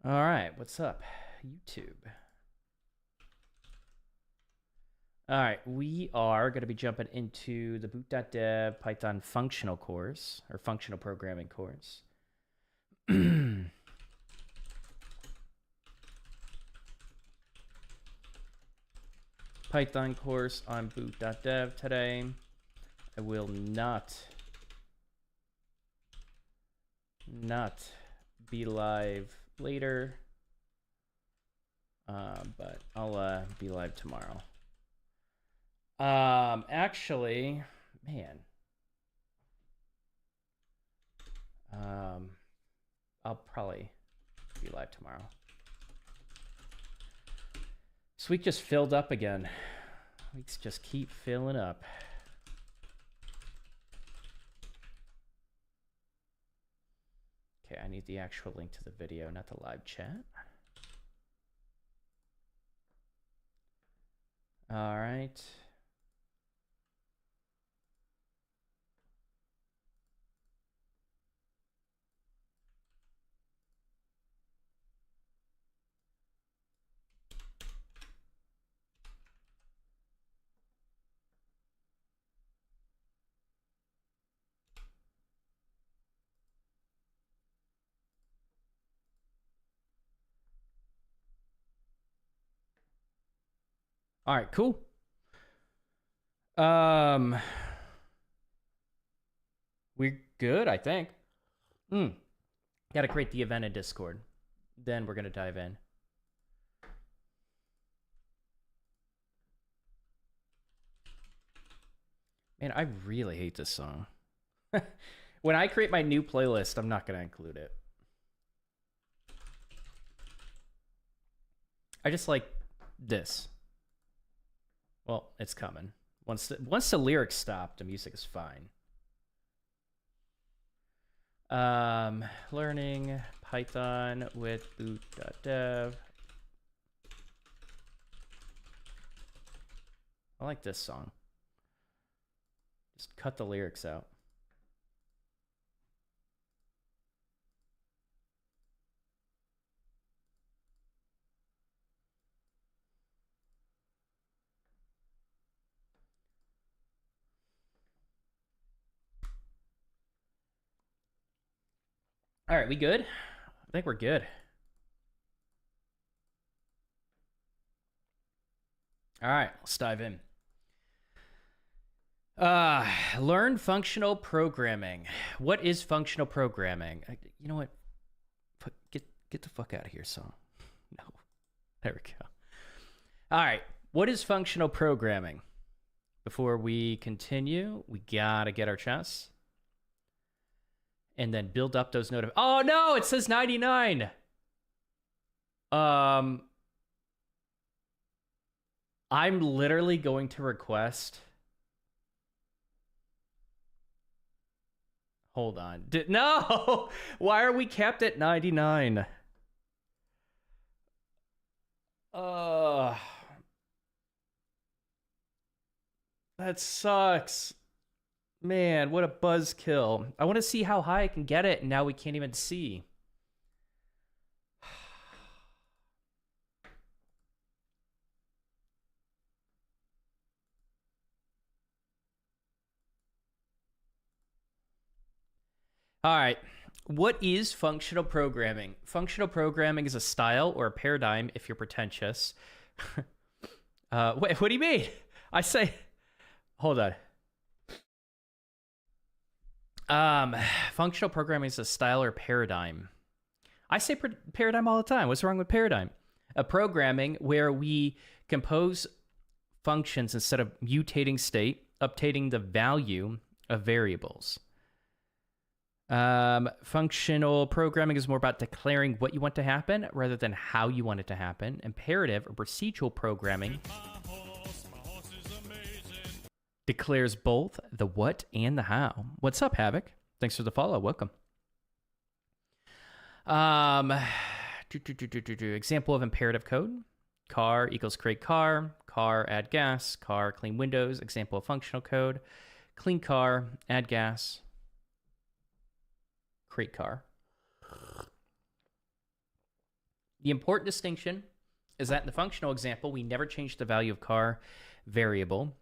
All right, what's up, YouTube? All right, we are going to be jumping into the Boot.dev Python functional course, or functional programming course. Python course on Boot.dev today. I will not be live later, but I'll be live tomorrow. Actually, man, I'll probably be live tomorrow. This week just filled up again. Weeks just keep filling up. Okay, I need the actual link to the video, not the live chat. All right. All right, cool. We're good, I think. Gotta create the event in Discord. Then we're gonna dive in. Man, I really hate this song. When I create my new playlist, I'm not gonna include it. I just like this. Well, it's coming. Once the lyrics stop, the music is fine. Learning Python with Boot.dev. I like this song. Just cut the lyrics out. All right, we good? I think we're good. All right, let's dive in. Learn functional programming. What is functional programming? You know what? Get the fuck out of here, song. No. There we go. All right. What is functional programming? Before we continue, we gotta get our chests. And then build up those notifications. Oh no, it says 99. I'm literally going to request. Hold on. No! Why are we capped at 99? That sucks. Man, what a buzzkill. I want to see how high I can get it, and now we can't even see. All right. What is functional programming? Functional programming is a style or a paradigm if you're pretentious. Wait, what do you mean? I say, hold on. Functional programming is a style or paradigm. I say paradigm all the time. What's wrong with paradigm? A programming where we compose functions instead of mutating state, updating the value of variables. Functional programming is more about declaring what you want to happen rather than how you want it to happen. Imperative or procedural programming declares both the what and the how. What's up, Havoc? Thanks for the follow. Welcome. Example of imperative code. Car equals create car. Car add gas. Car clean windows. Example of functional code. Clean car add gas. Create car. The important distinction is that in the functional example, we never change the value of car variable.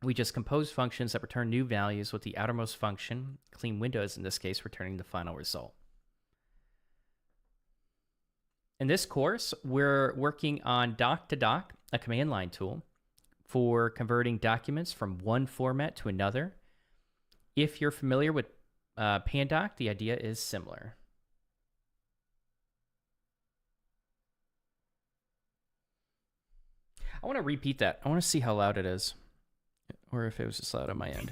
We just compose functions that return new values with the outermost function, clean windows in this case, returning the final result. In this course, we're working on doc-to-doc, a command line tool for converting documents from one format to another. If you're familiar with Pandoc, the idea is similar. I want to repeat that. I want to see how loud it is, or if it was just loud on my end.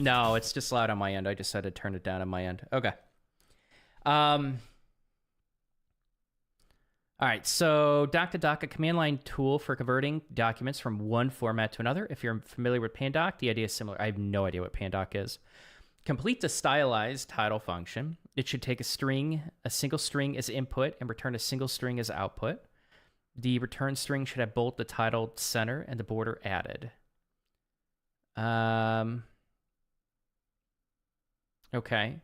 No, it's just loud on my end. I just had to turn it down on my end. Okay. All right, so doc-to-doc, a command line tool for converting documents from one format to another. If you're familiar with Pandoc, the idea is similar. I have no idea what Pandoc is. Complete the stylized title function. It should take a single string as input and return a single string as output. The return string should have both the title center and the border added. Okay.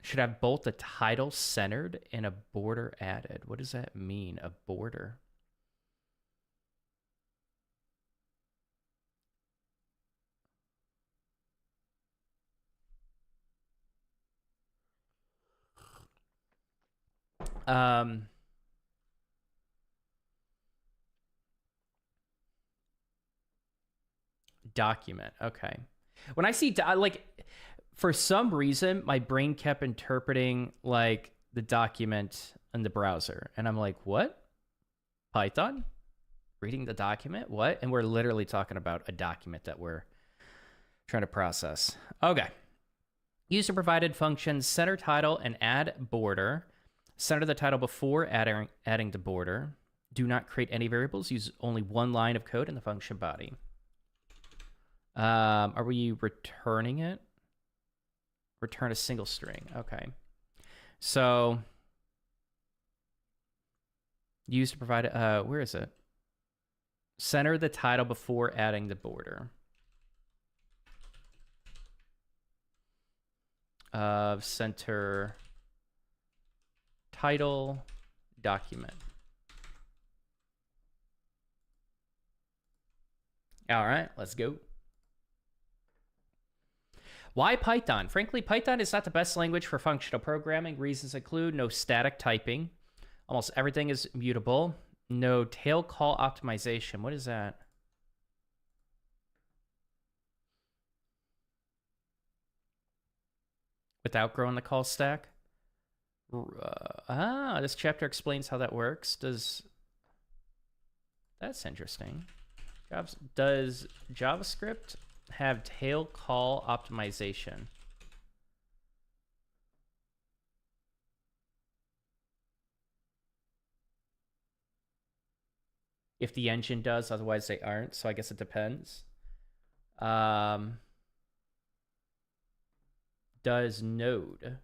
Should have both the title centered and a border added. What does that mean, a border? Document. Okay. When I see for some reason, my brain kept interpreting like the document in the browser. And I'm like, what? Python? Reading the document? What? And we're literally talking about a document that we're trying to process. Okay. User provided functions center title and add border. Center the title before adding the border. Do not create any variables. Use only one line of code in the function body. Are we returning it? Return a single string. Okay. So use to provide, where is it? Center the title before adding the border. Center title document. All right, let's go. Why Python? Frankly, Python is not the best language for functional programming. Reasons include no static typing. Almost everything is mutable. No tail call optimization. What is that? Without growing the call stack? This chapter explains how that works. That's interesting. Does JavaScript have tail call optimization? If the engine does, otherwise they aren't. So I guess it depends. Does Node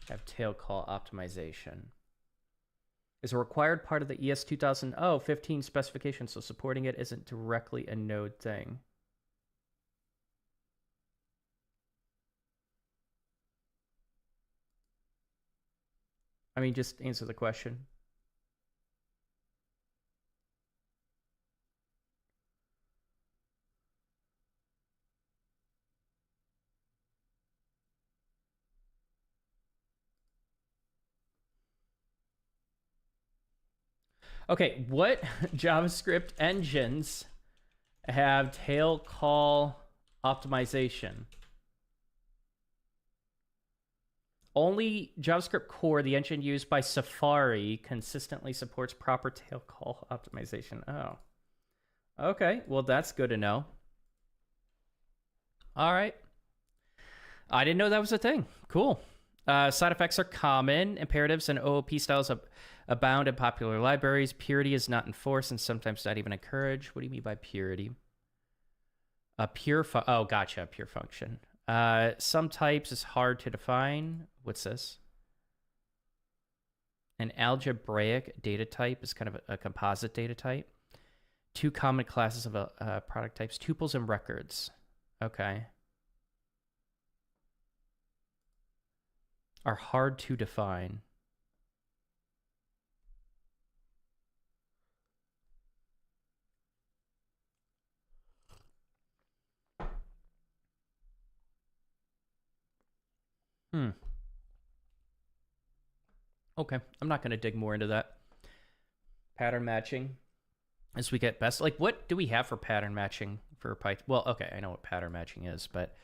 have tail call optimization? Is a required part of the ES 2015 specification, so supporting it isn't directly a Node thing. I mean, just answer the question. Okay, what JavaScript engines have tail call optimization? Only JavaScript core, the engine used by Safari, consistently supports proper tail call optimization. Oh. Okay, well, that's good to know. All right. I didn't know that was a thing. Cool. Side effects are common. Imperatives and OOP styles abound in popular libraries. Purity is not enforced and sometimes not even encouraged. What do you mean by purity? Oh, gotcha. Pure function. Some types is hard to define. What's this? An algebraic data type is kind of a composite data type. Two common classes of product types: tuples and records. Okay. are hard to define. Okay, I'm not going to dig more into that. Pattern matching. As we get best, like, what do we have for pattern matching for Python? Well, okay, I know what pattern matching is, but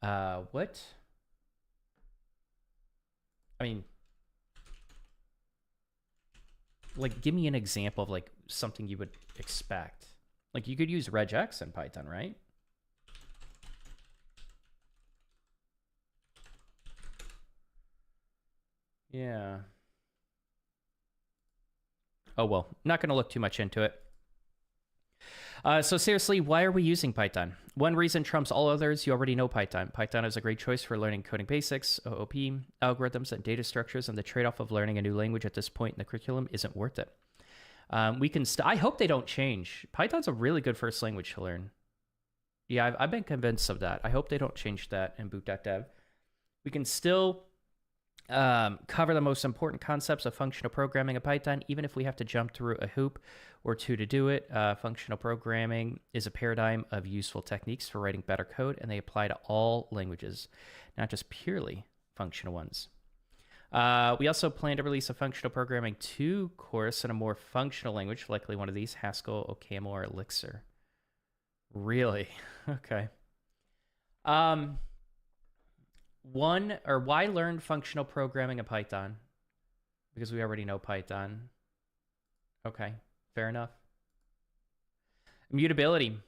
what? I mean, like, give me an example of like something you would expect. Like, you could use regex in Python, right? Yeah. Oh, well, not going to look too much into it. So seriously, why are we using Python? One reason trumps all others. You already know Python. Python is a great choice for learning coding basics, OOP, algorithms, and data structures, and the trade-off of learning a new language at this point in the curriculum isn't worth it. I hope they don't change. Python's a really good first language to learn. Yeah, I've been convinced of that. I hope they don't change that in Boot.dev. We can still cover the most important concepts of functional programming in Python, even if we have to jump through a hoop or two to do it. Functional programming is a paradigm of useful techniques for writing better code, and they apply to all languages, not just purely functional ones. We also plan to release a functional programming 2 course in a more functional language, likely one of these, Haskell, OCaml, or Elixir. Really? Okay. Why learn functional programming in Python? Because we already know Python. Okay, fair enough. Immutability.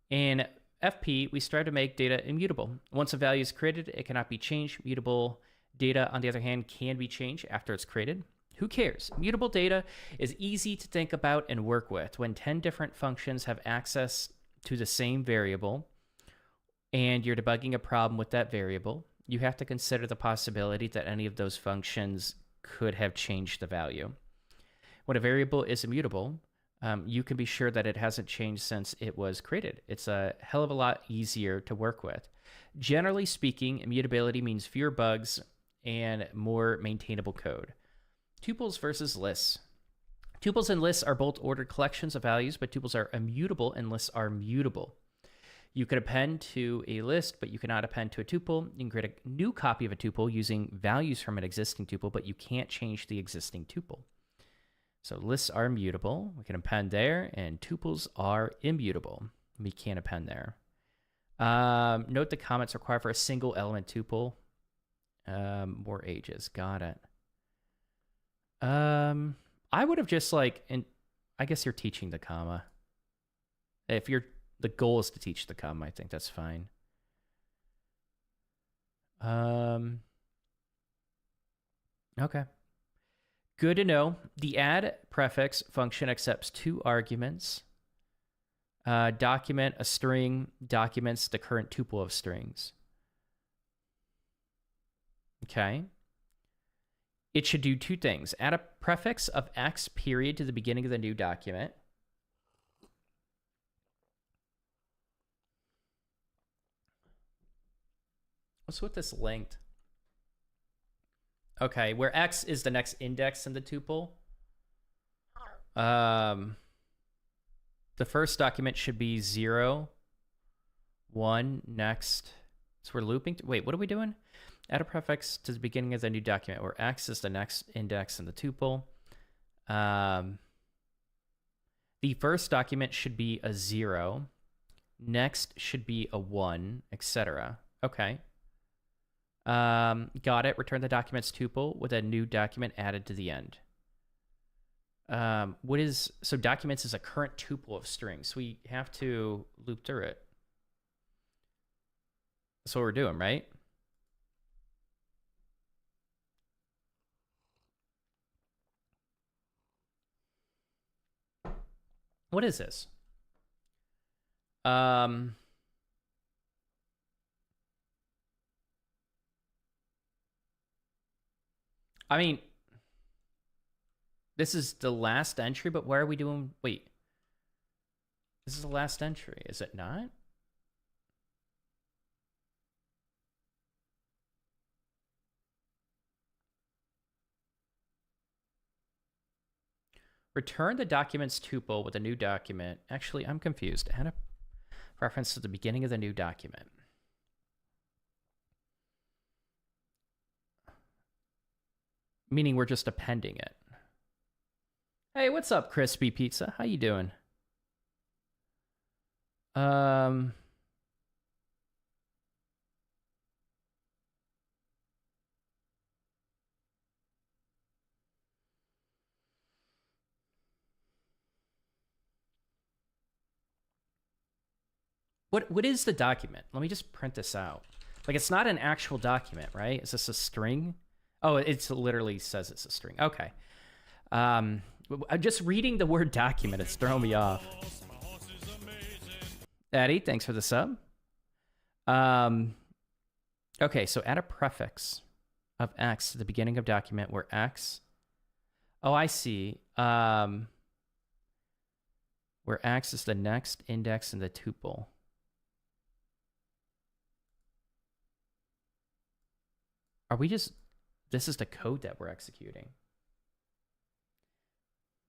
In FP, we strive to make data immutable. Once a value is created, it cannot be changed. Mutable data, on the other hand, can be changed after it's created. Who cares? Mutable data is easy to think about and work with. When 10 different functions have access to the same variable, and you're debugging a problem with that variable, you have to consider the possibility that any of those functions could have changed the value. When a variable is immutable, you can be sure that it hasn't changed since it was created. It's a hell of a lot easier to work with. Generally speaking, immutability means fewer bugs and more maintainable code. Tuples versus lists. Tuples and lists are both ordered collections of values, but tuples are immutable and lists are mutable. You could append to a list, but you cannot append to a tuple. You can create a new copy of a tuple using values from an existing tuple, but you can't change the existing tuple. So lists are mutable. We can append there, and tuples are immutable. We can't append there. Note the comments required for a single element tuple. More ages. Got it. I would have just I guess you're teaching the comma. If the goal is to teach the comma, I think that's fine. Okay. Good to know. The add prefix function accepts 2 arguments. Document a string documents the current tuple of strings. Okay. It should do 2 things. Add a prefix of x period to the beginning of the new document. What's with this linked? Okay, where x is the next index in the tuple. The first document should be 0, 1, next. So we're looping. Wait, what are we doing? Add a prefix to the beginning of the new document where x is the next index in the tuple. The first document should be a 0. Next should be a 1, etc. Okay. Got it. Return the document's tuple with a new document added to the end. So documents is a current tuple of strings. So we have to loop through it. That's what we're doing, right? What is this? I mean, this is the last entry, but why are we doing... Wait. This is the last entry, is it not? Return the documents tuple with a new document. Actually, I'm confused. Add a reference to the beginning of the new document. Meaning we're just appending it. Hey, what's up, Crispy Pizza? How you doing? What is the document? Let me just print this out. Like, it's not an actual document, right? Is this a string? Oh, it literally says it's a string. Okay. I'm just reading the word document. It's throwing me off. Eddie, thanks for the sub. Okay, so add a prefix of X to the beginning of document where X... Oh, I see. Where X is the next index in the tuple. Are we just... This is the code that we're executing.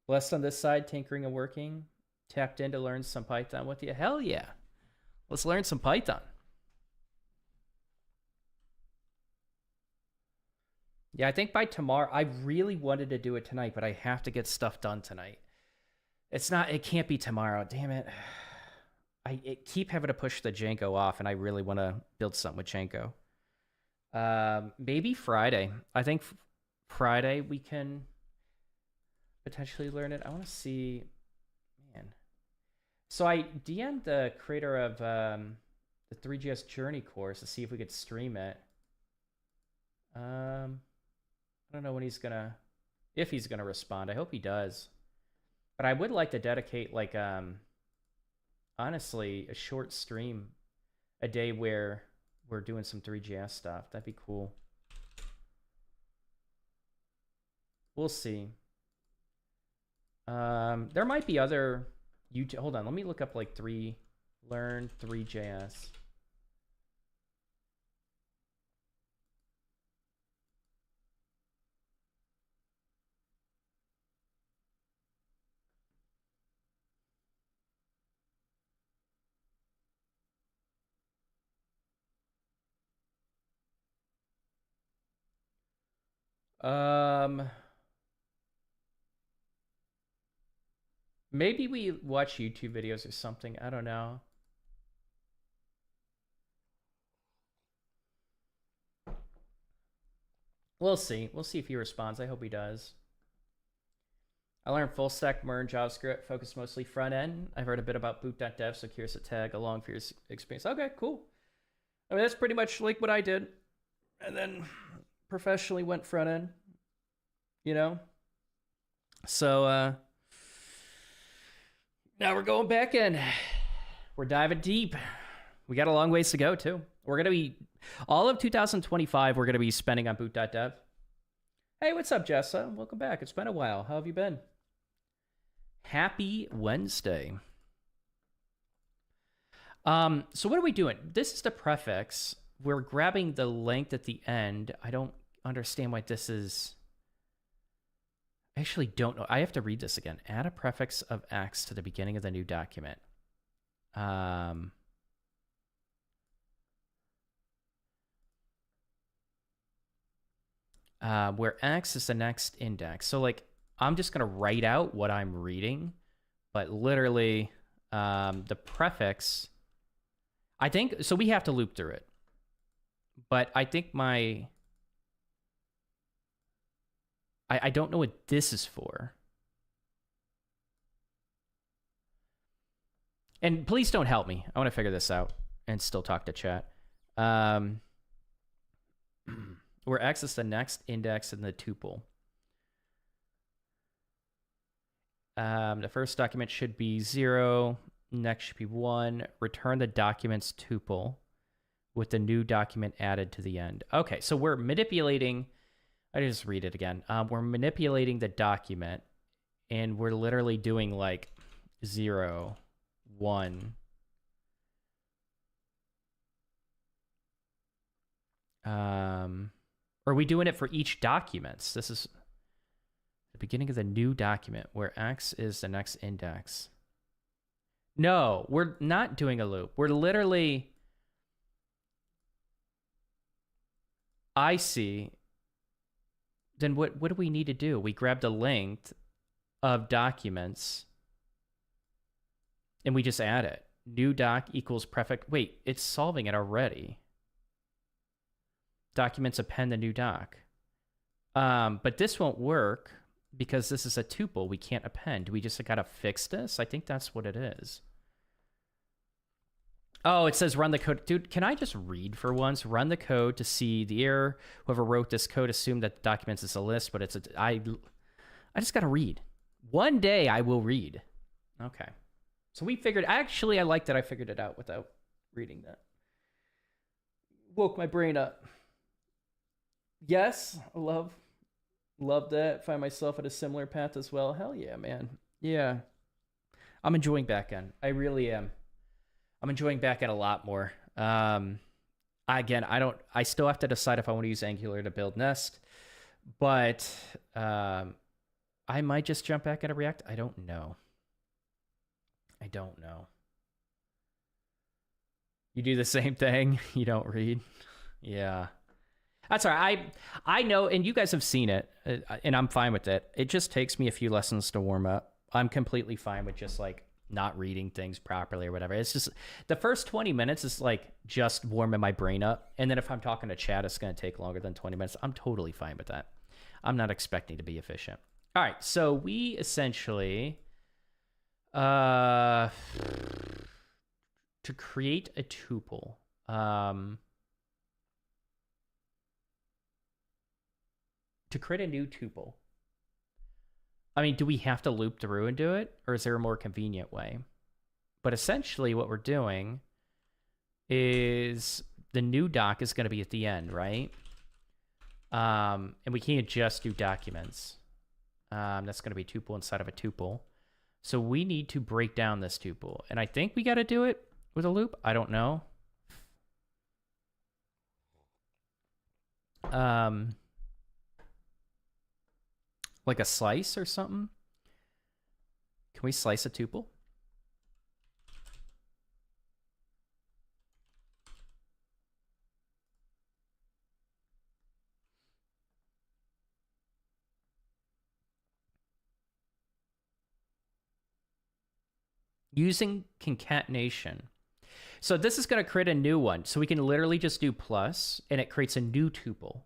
Blessed on this side, tinkering and working. Tapped in to learn some Python with you. Hell yeah. Let's learn some Python. Yeah, I think by tomorrow, I really wanted to do it tonight, but I have to get stuff done tonight. It can't be tomorrow. Damn it. I keep having to push the Django off, and I really want to build something with Django. Maybe Friday. I think Friday we can potentially learn it. I want to see, man. So I DM'd the creator of the 3GS Journey course to see if we could stream it. I don't know when if he's gonna respond. I hope he does. But I would like to dedicate, like, honestly, a short stream a day where we're doing some 3GS stuff. That'd be cool. We'll see. There might be other YouTube. Hold on, let me look up like learn 3JS. Maybe we watch YouTube videos or something. I don't know. We'll see. We'll see if he responds. I hope he does. I learned full stack, modern JavaScript, focused mostly front end. I've heard a bit about Boot.dev, so curious to tag along for your experience. Okay, cool. I mean, that's pretty much like what I did. And then professionally went front end, you know? So, now we're going back in. We're diving deep. We got a long ways to go, too. We're going to be... All of 2025, we're going to be spending on Boot.dev. Hey, what's up, Jessa? Welcome back. It's been a while. How have you been? Happy Wednesday. So what are we doing? This is the prefix. We're grabbing the length at the end. I don't understand why this is... I actually don't know. I have to read this again. Add a prefix of X to the beginning of the new document. Where X is the next index. So, like, I'm just going to write out what I'm reading, but literally the prefix, I think, so we have to loop through it. But I think I don't know what this is for. And please don't help me. I want to figure this out and still talk to chat. Where X is the next index in the tuple. The first document should be 0. Next should be 1. Return the document's tuple with the new document added to the end. Okay, so we're manipulating... I just read it again. We're manipulating the document, and we're literally doing like 0, 1. Are we doing it for each document? This is the beginning of the new document where X is the next index. No, we're not doing a loop. We're literally, I see. Then what do we need to do? We grabbed a length of documents and we just add it. New doc equals prefix. Wait, it's solving it already. Documents append the new doc. But this won't work because this is a tuple. We can't append. Do we just gotta fix this? I think that's what it is. Oh, it says run the code. Dude, can I just read for once? Run the code to see the error. Whoever wrote this code assumed that the documents is a list, but I just gotta read. One day I will read. Okay. So we figured, actually I like that I figured it out without reading that. Woke my brain up. Yes, I love that. Find myself at a similar path as well. Hell yeah, man. Yeah. I'm enjoying backend. I really am. I'm enjoying backend a lot more. Again, I still have to decide if I want to use Angular to build Nest, but I might just jump back into React. I don't know. You do the same thing. You don't read. Yeah. That's all right. I know, and you guys have seen it, and I'm fine with it. It just takes me a few lessons to warm up. I'm completely fine with just like not reading things properly or whatever. It's just the first 20 minutes is like just warming my brain up. And then if I'm talking to chat, it's going to take longer than 20 minutes. I'm totally fine with that. I'm not expecting to be efficient. All right. So we essentially, to create a tuple, to create a new tuple, I mean, do we have to loop through and do it? Or is there a more convenient way? But essentially what we're doing is the new doc is going to be at the end, right? And we can't just do documents. That's going to be tuple inside of a tuple. So we need to break down this tuple. And I think we got to do it with a loop. I don't know. Like a slice or something? Can we slice a tuple? Using concatenation. So this is going to create a new one. So we can literally just do plus, and it creates a new tuple.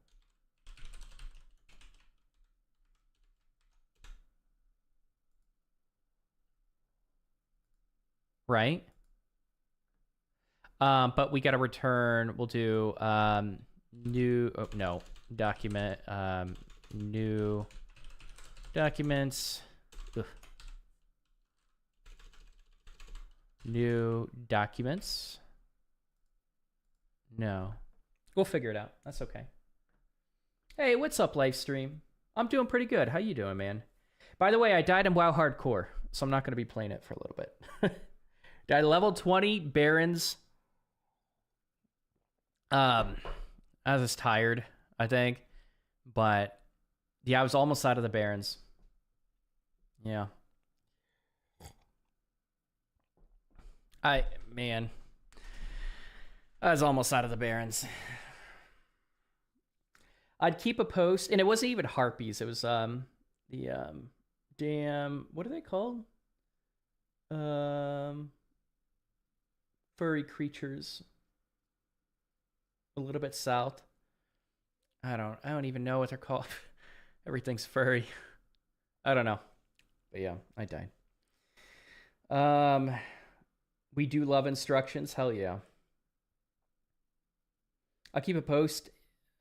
Right? But we got to return, we'll do new, oh, no, document, new documents, ugh. New documents. No, we'll figure it out. That's okay. Hey, what's up, live stream? I'm doing pretty good. How you doing, man? By the way, I died in WoW Hardcore, so I'm not going to be playing it for a little bit. Died level 20, Barons. I was just tired, I think. But, yeah, I was almost out of the Barons. Yeah. Man. I was almost out of the Barons. I'd keep a post, and it wasn't even harpies. It was, damn, what are they called? Furry creatures. A little bit south. I don't even know what they're called. Everything's furry. I don't know. But yeah, I died. We do love instructions. Hell yeah. I'll keep a post.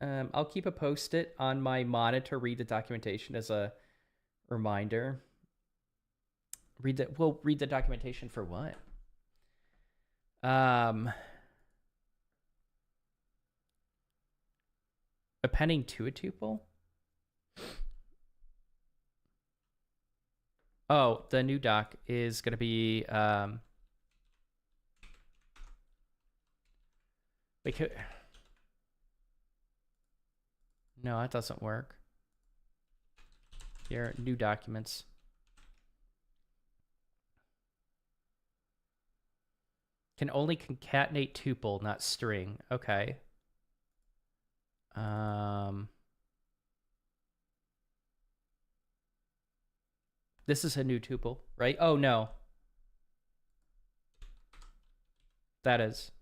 I'll keep a post-it on my monitor. Read the documentation as a reminder. We'll read the documentation for what? Appending to a tuple? Oh, the new doc is going to be we could. No, that doesn't work. Here, new documents. Can only concatenate tuple, not string. Okay. This is a new tuple, right? Oh, no. That is.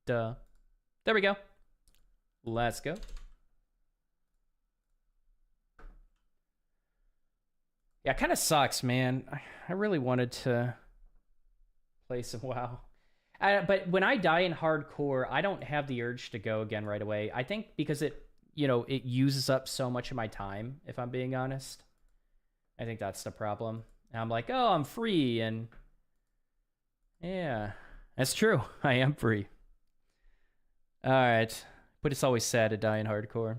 Duh. There we go. Let's go. Yeah, it kind of sucks, man. I really wanted to play some WoW. But when I die in hardcore, I don't have the urge to go again right away. I think because it uses up so much of my time, if I'm being honest. I think that's the problem. And I'm like, oh, I'm free. And yeah, that's true. I am free. All right. But it's always sad to die in hardcore.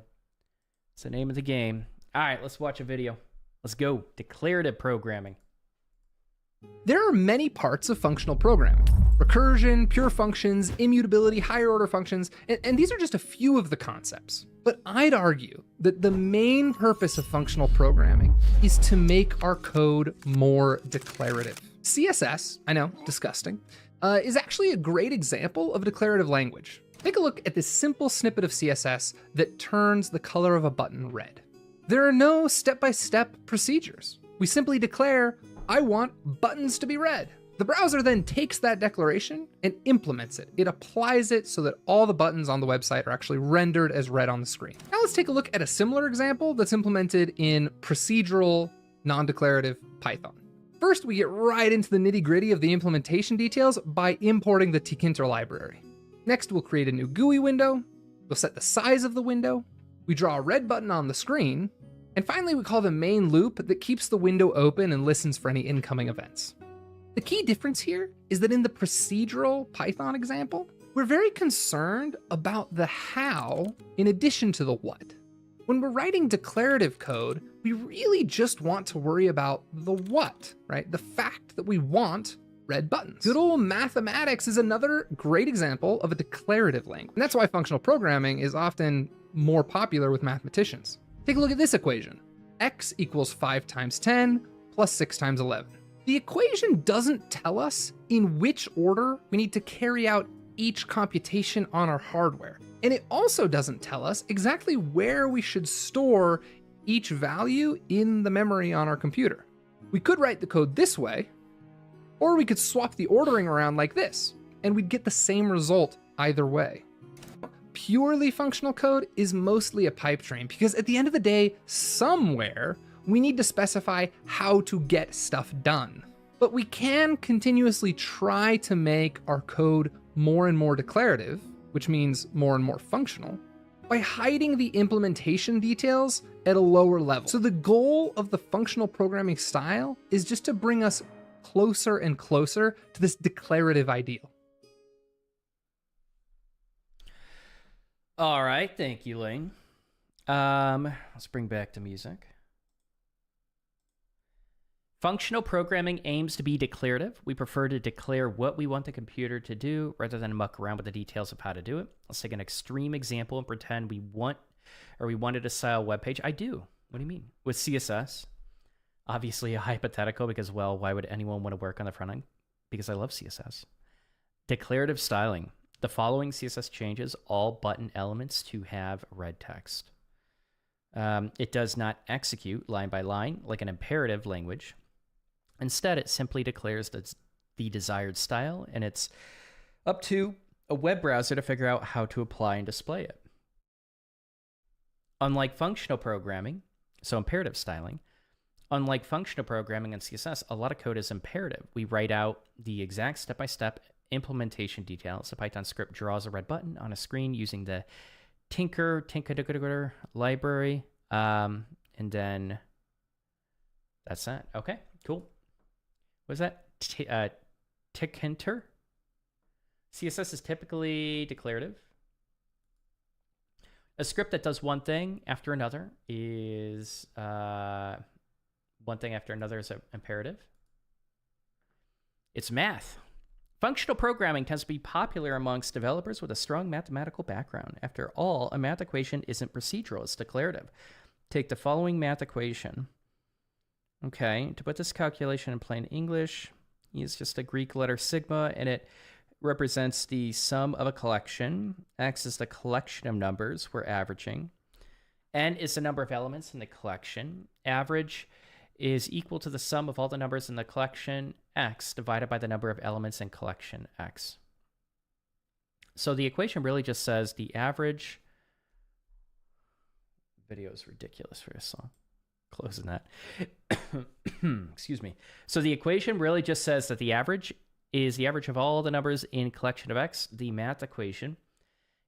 It's the name of the game. All right, let's watch a video. Let's go. Declarative programming. There are many parts of functional programming. Recursion, pure functions, immutability, higher order functions, and these are just a few of the concepts. But I'd argue that the main purpose of functional programming is to make our code more declarative. CSS, I know, disgusting, is actually a great example of a declarative language. Take a look at this simple snippet of CSS that turns the color of a button red. There are no step-by-step procedures. We simply declare, I want buttons to be red. The browser then takes that declaration and implements it. It applies it so that all the buttons on the website are actually rendered as red on the screen. Now let's take a look at a similar example that's implemented in procedural, non-declarative Python. First, we get right into the nitty-gritty of the implementation details by importing the tkinter library. Next, we'll create a new GUI window. We'll set the size of the window. We draw a red button on the screen. And finally, we call the main loop that keeps the window open and listens for any incoming events. The key difference here is that in the procedural Python example, we're very concerned about the how in addition to the what. When we're writing declarative code, we really just want to worry about the what, right? The fact that we want red buttons. Good old mathematics is another great example of a declarative language. And that's why functional programming is often more popular with mathematicians. Take a look at this equation. X equals 5 times 10 plus 6 times 11. The equation doesn't tell us in which order we need to carry out each computation on our hardware. And it also doesn't tell us exactly where we should store each value in the memory on our computer. We could write the code this way, or we could swap the ordering around like this, and we'd get the same result either way. Purely functional code is mostly a pipe dream because at the end of the day, somewhere, we need to specify how to get stuff done. But we can continuously try to make our code more and more declarative, which means more and more functional, by hiding the implementation details at a lower level. So the goal of the functional programming style is just to bring us closer and closer to this declarative ideal. All right, thank you, Ling. Let's bring back the music. Functional programming aims to be declarative. We prefer to declare what we want the computer to do rather than muck around with the details of how to do it. Let's take an extreme example and pretend we wanted a style web page. I do. What do you mean? With CSS. Obviously a hypothetical because, well, why would anyone want to work on the front end? Because I love CSS. Declarative styling. The following CSS changes all button elements to have red text. It does not execute line by line like an imperative language. Instead, it simply declares the desired style, and it's up to a web browser to figure out how to apply and display it. Unlike functional programming, so imperative styling, unlike functional programming in CSS, a lot of code is imperative. We write out the exact step-by-step implementation details. The Python script draws a red button on a screen using the tkinter library, and then that's that. Okay, cool. What is that? Tkinter? CSS is typically declarative. A script that does one thing after another is one thing after another is imperative. It's math. Functional programming tends to be popular amongst developers with a strong mathematical background. After all, a math equation isn't procedural, it's declarative. Take the following math equation. Okay, to put this calculation in plain English, use just a Greek letter sigma, and it represents the sum of a collection. X is the collection of numbers we're averaging. N is the number of elements in the collection. Average is equal to the sum of all the numbers in the collection X divided by the number of elements in collection X. So the equation really just says the average. Video is ridiculous for this song. Closing that. Excuse me. So the equation really just says that the average is the average of all the numbers in collection of X. The math equation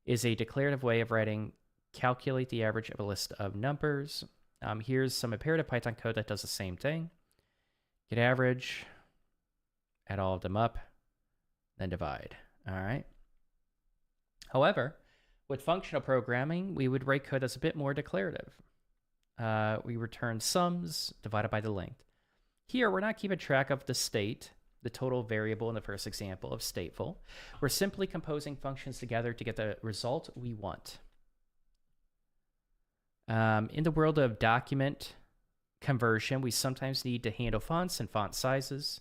is a declarative way of writing calculate the average of a list of numbers. Here's some imperative Python code that does the same thing. Get average, add all of them up, then divide. All right. However, with functional programming, we would write code that's a bit more declarative. We return sums divided by the length. Here, we're not keeping track of the state, the total variable in the first example of stateful. We're simply composing functions together to get the result we want. In the world of document conversion, we sometimes need to handle fonts and font sizes.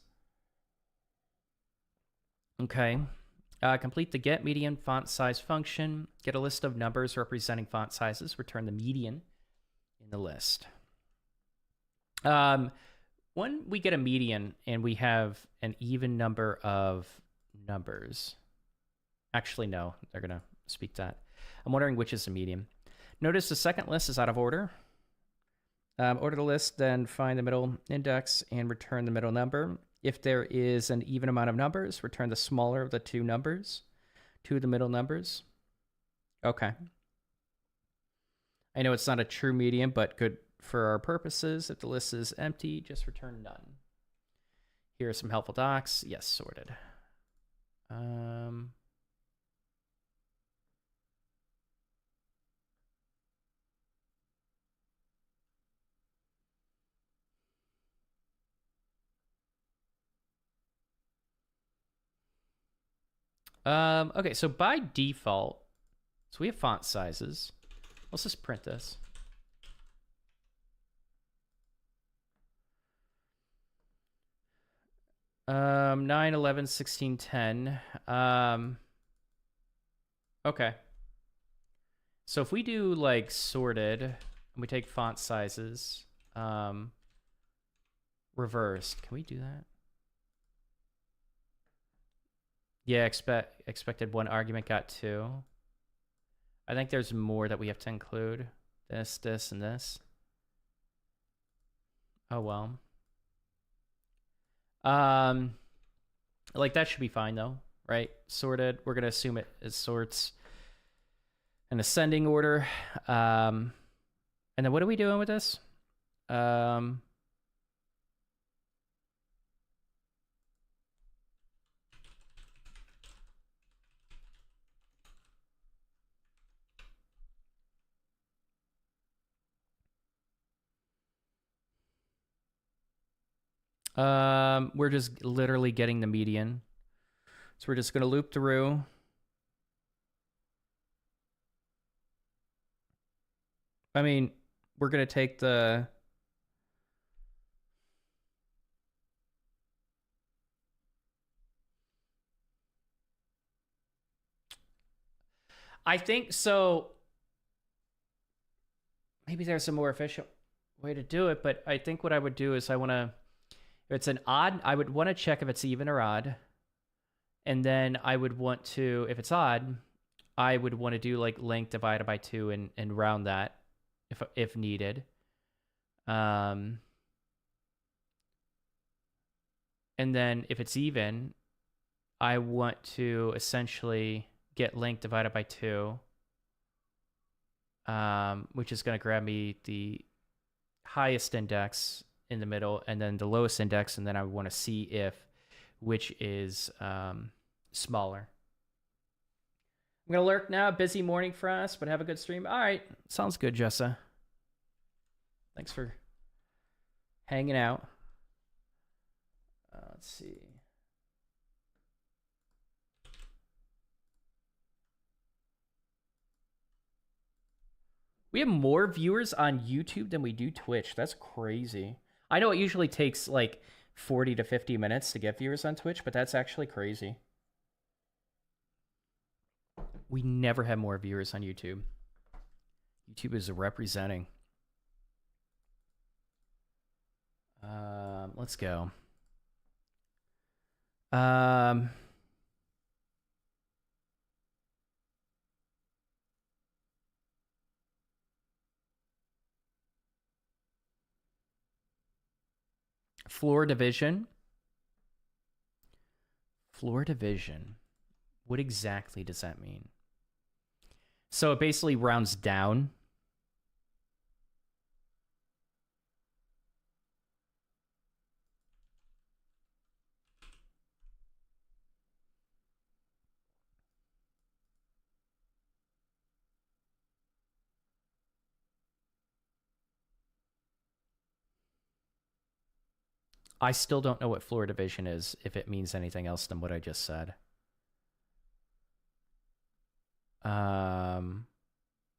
Okay. Complete the get median font size function. Get a list of numbers representing font sizes. Return the median in the list. When we get a median and we have an even number of numbers. Actually, no, they're going to speak that. I'm wondering which is the median. Notice the second list is out of order. Order the list, then find the middle index and return the middle number. If there is an even amount of numbers, return the smaller of the two numbers to the middle numbers. Okay. I know it's not a true median, but good for our purposes. If the list is empty, just return none. Here are some helpful docs. Yes, sorted. Okay, so by default, so we have font sizes. Let's just print this. Um, 9, 11, 16, 10. Okay. So if we do like sorted, and we take font sizes, reversed, can we do that? Yeah, expected one argument got 2. I think there's more that we have to include. This, and this. Oh, well. Like that should be fine though, right? Sorted. We're going to assume it sorts in ascending order. And then what are we doing with this? We're just literally getting the median. So we're just going to loop through. I mean, we're going to take the... I think so. Maybe there's a more efficient way to do it, but I think what I would do is I want to... If it's an odd, I would want to check if it's even or odd. And then I would want to, if it's odd, I would want to do like length divided by 2 and round that if needed. And then if it's even, I want to essentially get length divided by 2, which is going to grab me the highest index in the middle and then the lowest index, and then I want to see if which is smaller. I'm gonna lurk now. Busy morning for us, but have a good stream. All right, sounds good, Jessa. Thanks for hanging out. Let's see. We have more viewers on YouTube than we do Twitch. That's crazy. I know it usually takes like 40 to 50 minutes to get viewers on Twitch, but that's actually crazy. We never have more viewers on YouTube. YouTube is representing. Let's go. Floor division. Floor division. What exactly does that mean? So it basically rounds down. I still don't know what floor division is, if it means anything else than what I just said.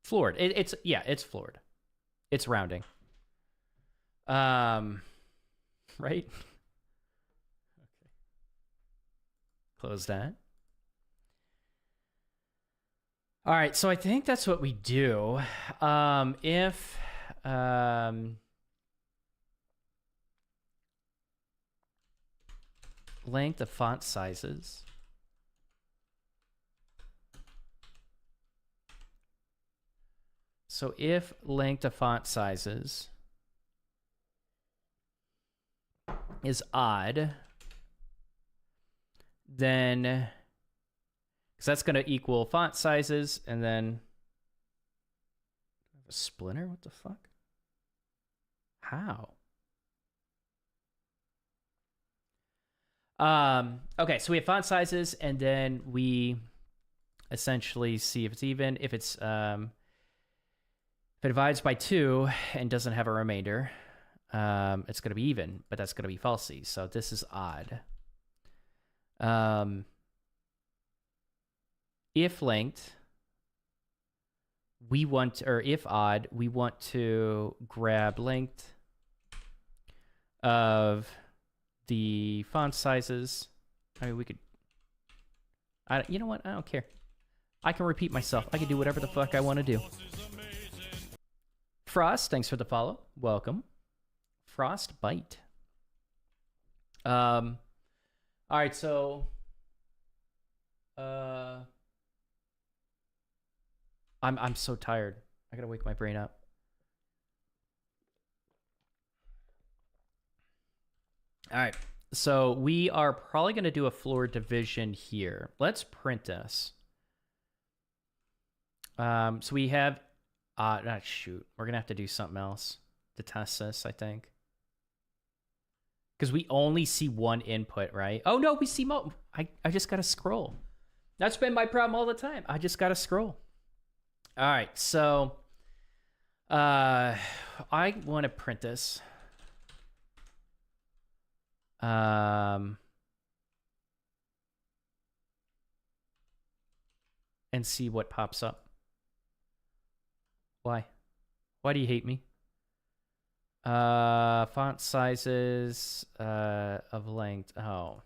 Floored. It's floored. It's rounding. Right? Okay. Close that. All right, so I think that's what we do. If length of font sizes. So if length of font sizes is odd, then, because that's going to equal font sizes, and then a splinter? What the fuck? How? Okay, so we have font sizes, and then we essentially see if it's even. If it's if it divides by 2 and doesn't have a remainder, it's going to be even, but that's going to be falsy. So this is odd. If length, we want, or if odd, we want to grab length of the font sizes. I mean, we could, you know what? I don't care. I can repeat myself. I can do whatever the fuck I want to do. Frost, thanks for the follow. Welcome. Frostbite. All right, so I'm so tired. I gotta wake my brain up. All right, so we are probably gonna do a floor division here. Let's print this. So we have, shoot, we're gonna have to do something else to test this, I think. Because we only see one input, right? Oh no, we see more. I just gotta scroll. That's been my problem all the time. I just gotta scroll. All right, so I want to print this. And see what pops up. Why? Why do you hate me? Font sizes of length. Oh.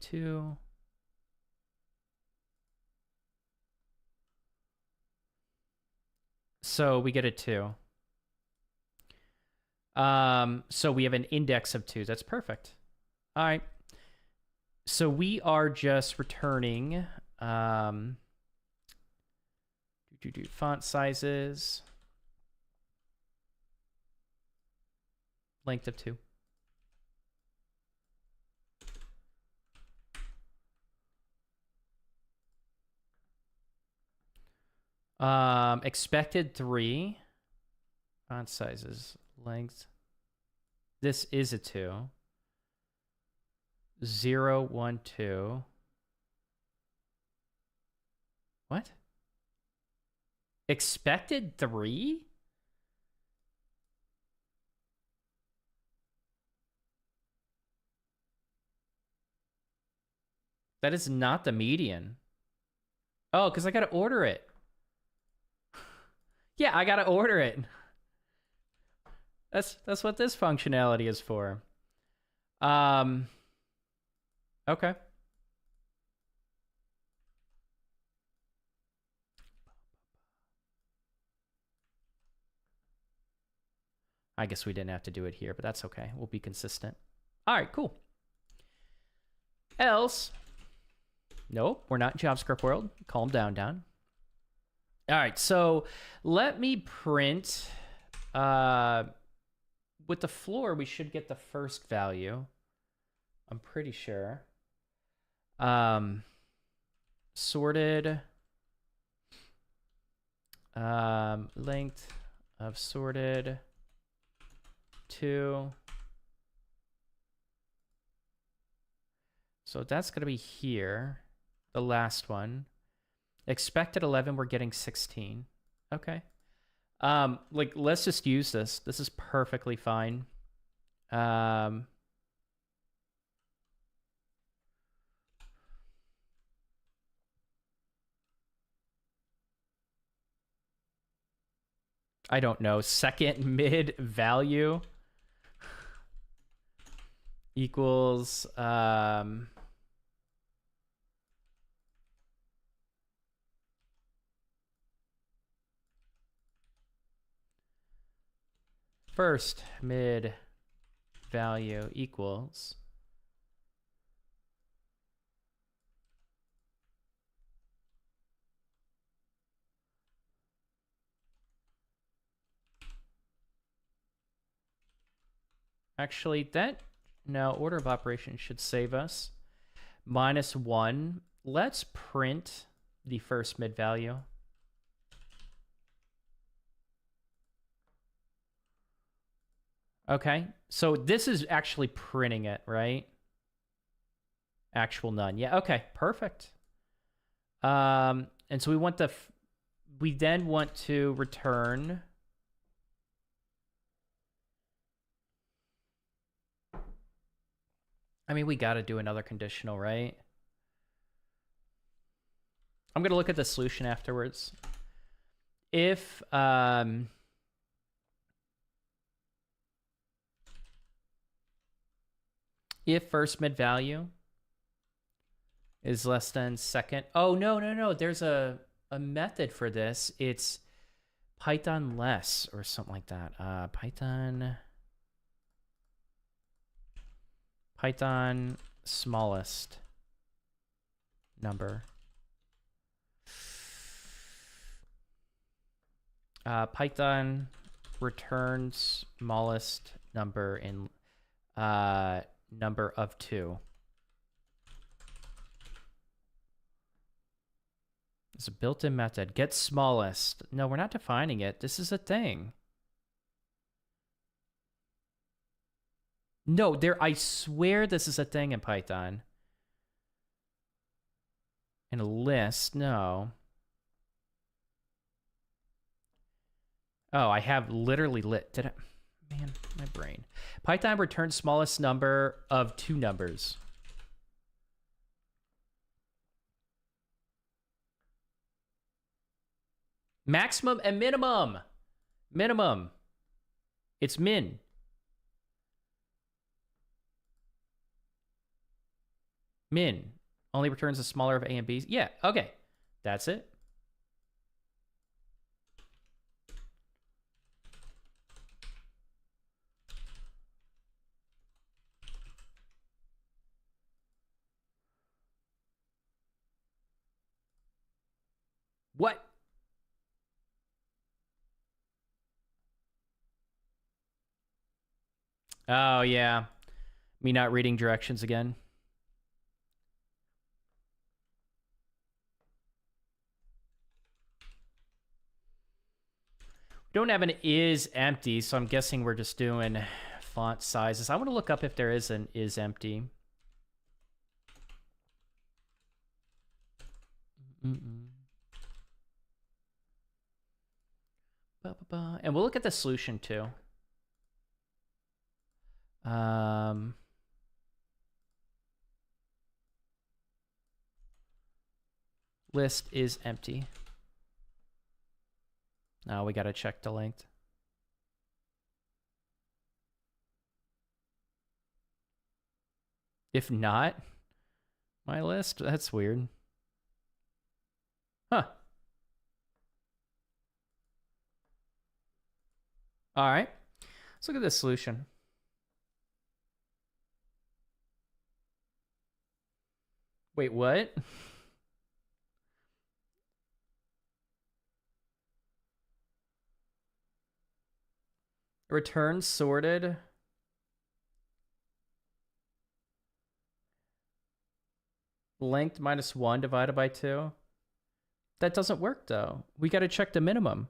2. So we get a 2. So we have an index of 2. That's perfect. All right. So we are just returning font sizes, length of 2. Expected 3. Font sizes, length. This is a 2. 0, 1, 2. What? Expected 3? That is not the median. Oh, because I got to order it. Yeah, I got to order it. That's what this functionality is for. Okay. I guess we didn't have to do it here, but that's okay. We'll be consistent. All right, cool. Else. Nope, we're not in JavaScript world. Calm down, Don. All right, so let me print. With the floor, we should get the first value. I'm pretty sure. Sorted. Length of sorted 2. So that's going to be here. The last one. Expected 11, we're getting 16. Okay. Like, let's just use this. This is perfectly fine. I don't know. Second mid value equals first mid value equals actually that no order of operations should save us -1. Let's print the first mid value. Okay, so this is actually printing it, right? Actual none. Yeah, okay, perfect. And so we want we then want to return I mean, we got to do another conditional, right? I'm going to look at the solution afterwards. If first mid value is less than second. Oh, no. There's a method for this. It's Python less or something like that. Python smallest number. Python returns smallest number in number of 2. It's a built-in method. Get smallest. No, we're not defining it. This is a thing. No, I swear this is a thing in Python. In a list, no. Oh, I have literally did I? Man, my brain. Python returns smallest number of 2 numbers. Maximum and minimum. Minimum. It's min. Min only returns the smaller of A and B's. Yeah, okay. That's it. What? Oh, yeah. Me not reading directions again. We don't have an is empty, so I'm guessing we're just doing font sizes. I want to look up if there is an is empty. And we'll look at the solution too. List is empty. Now we got to check the length. If not, my list, that's weird. Huh. All right. Let's look at the solution. Wait, what? Return sorted. Length -1 divided by 2. That doesn't work though. We got to check the minimum.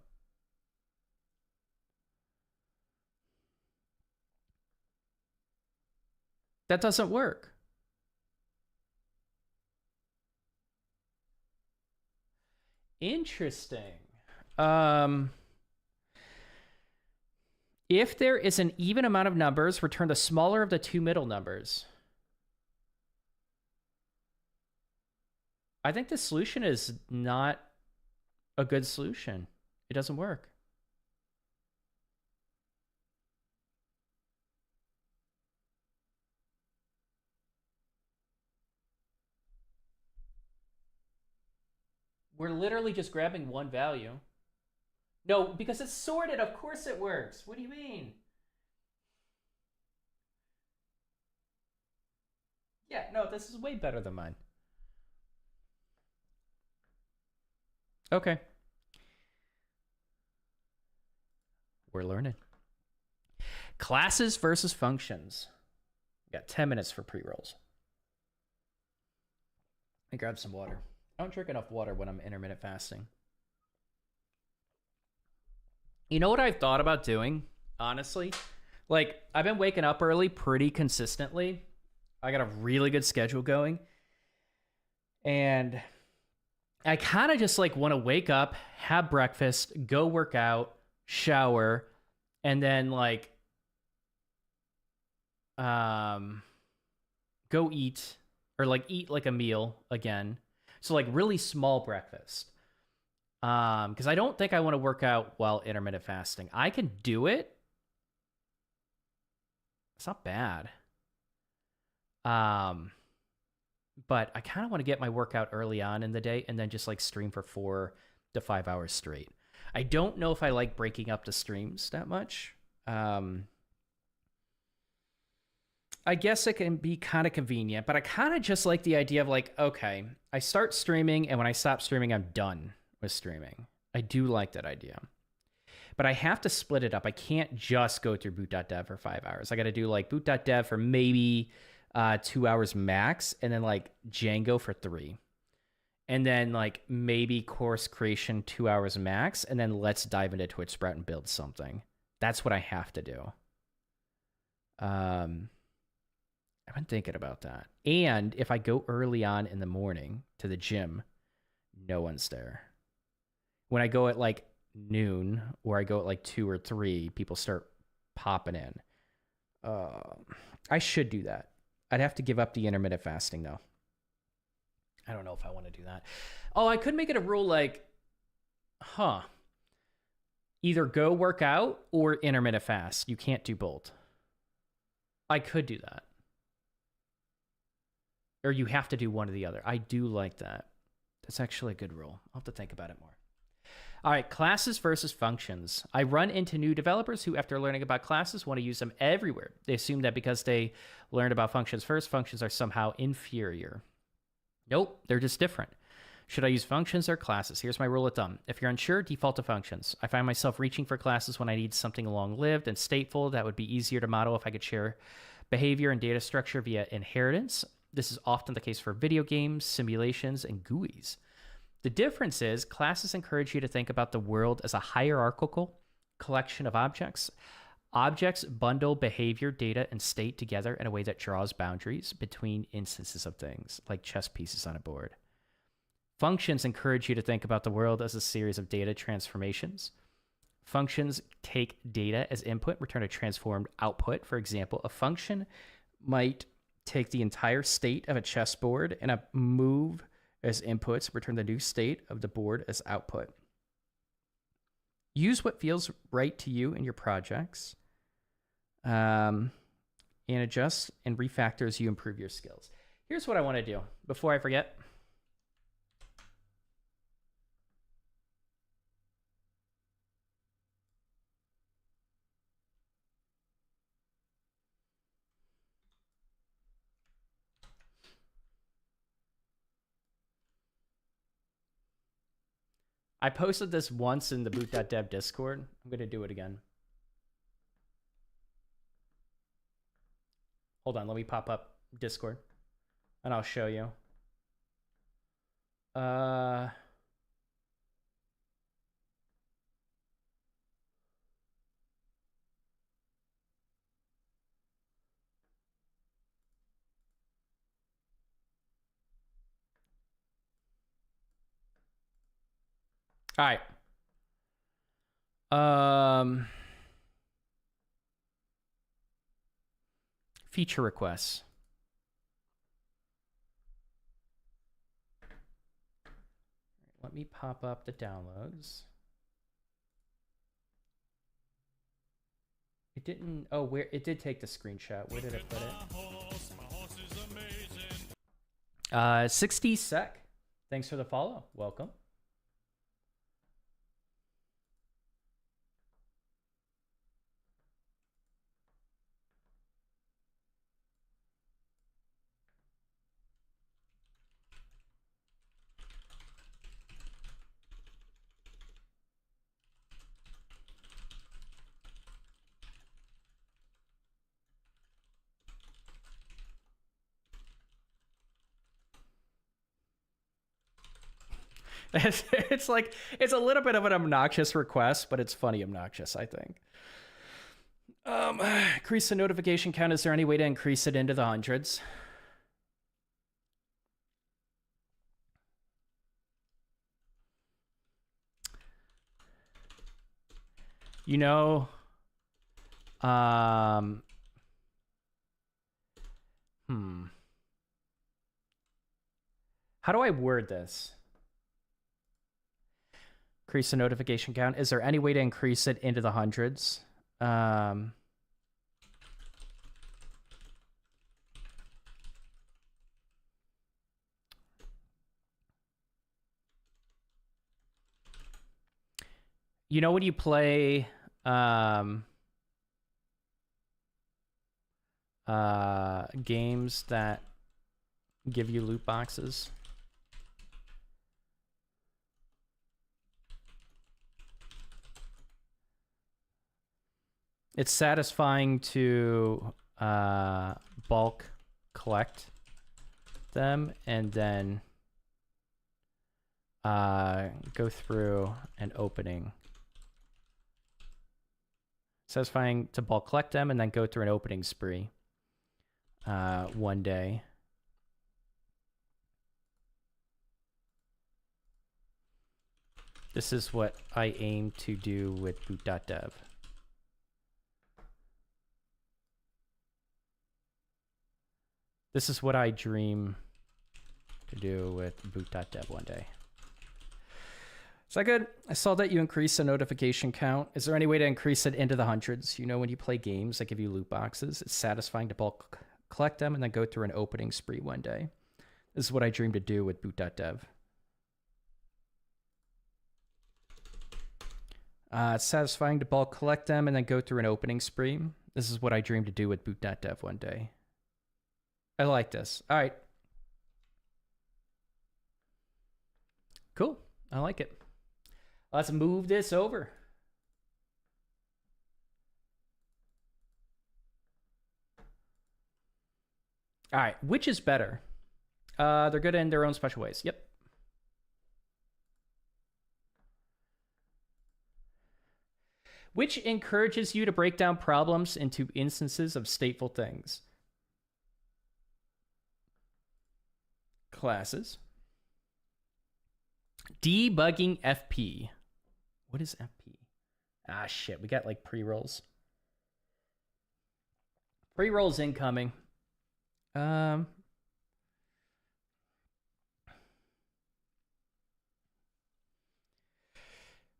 That doesn't work. Interesting. If there is an even amount of numbers, return the smaller of the two middle numbers. I think the solution is not a good solution. It doesn't work. We're literally just grabbing one value. No, because it's sorted. Of course it works. What do you mean? Yeah, no, this is way better than mine. Okay. We're learning. Classes versus functions. We got 10 minutes for pre-rolls. Let me grab some water. I don't drink enough water when I'm intermittent fasting. You know what I've thought about doing, honestly? Like, I've been waking up early pretty consistently. I got a really good schedule going. And I kind of just like want to wake up, have breakfast, go work out, shower, and then like go eat or like eat like a meal again. So like really small breakfast. Because I don't think I want to work out while intermittent fasting. I can do it. It's not bad. But I kind of want to get my workout early on in the day and then just like stream for 4 to 5 hours straight. I don't know if I like breaking up the streams that much. I guess it can be kind of convenient, but I kind of just like the idea of like, okay, I start streaming and when I stop streaming, I'm done with streaming. I do like that idea. But I have to split it up. I can't just go through Boot.dev for 5 hours. I got to do like Boot.dev for maybe 2 hours max, and then like Django for 3. And then like maybe course creation 2 hours max, and then let's dive into Twitch Sprout and build something. That's what I have to do. I've been thinking about that. And if I go early on in the morning to the gym, no one's there. When I go at like noon or I go at like 2 or 3, people start popping in. I should do that. I'd have to give up the intermittent fasting though. I don't know if I want to do that. Oh, I could make it a rule like, either go work out or intermittent fast. You can't do both. I could do that. Or you have to do one or the other. I do like that. That's actually a good rule. I'll have to think about it more. All right, classes versus functions. I run into new developers who, after learning about classes, want to use them everywhere. They assume that because they learned about functions first, functions are somehow inferior. Nope, they're just different. Should I use functions or classes? Here's my rule of thumb. If you're unsure, default to functions. I find myself reaching for classes when I need something long-lived and stateful that would be easier to model if I could share behavior and data structure via inheritance. This is often the case for video games, simulations, and GUIs. The difference is classes encourage you to think about the world as a hierarchical collection of objects. Objects bundle behavior, data, and state together in a way that draws boundaries between instances of things, like chess pieces on a board. Functions encourage you to think about the world as a series of data transformations. Functions take data as input, return a transformed output. For example, a function might take the entire state of a chessboard and a move as inputs, return the new state of the board as output. Use what feels right to you in your projects, and adjust and refactor as you improve your skills. Here's what I want to do before I forget. I posted this once in the Boot.dev Discord. I'm going to do it again. Hold on, let me pop up Discord and I'll show you. All right. Feature requests. Let me pop up the downloads. It didn't. Oh, where it did take the screenshot. Where did I put it? 60 sec. Thanks for the follow. Welcome. It's like, it's a little bit of an obnoxious request, but it's funny obnoxious, I think. Increase the notification count. Is there any way to increase it into the hundreds? You know, how do I word this? Increase the notification count. Is there any way to increase it into the hundreds? You know when you play games that give you loot boxes? It's satisfying to bulk collect them and then go through an opening. Satisfying to bulk collect them and then go through an opening spree one day. This is what I aim to do with Boot.dev. This is what I dream to do with Boot.dev one day. Is that good? I saw that you increased the notification count. Is there any way to increase it into the hundreds? You know, when you play games that give you loot boxes, it's satisfying to bulk collect them and then go through an opening spree one day. This is what I dream to do with Boot.dev. It's satisfying to bulk collect them and then go through an opening spree. This is what I dream to do with Boot.dev one day. I like this. All right. Cool. I like it. Let's move this over. All right. Which is better? They're good in their own special ways. Yep. Which encourages you to break down problems into instances of stateful things. Classes. Debugging FP. What is FP? Ah, shit. We got like pre-rolls. Pre-rolls incoming.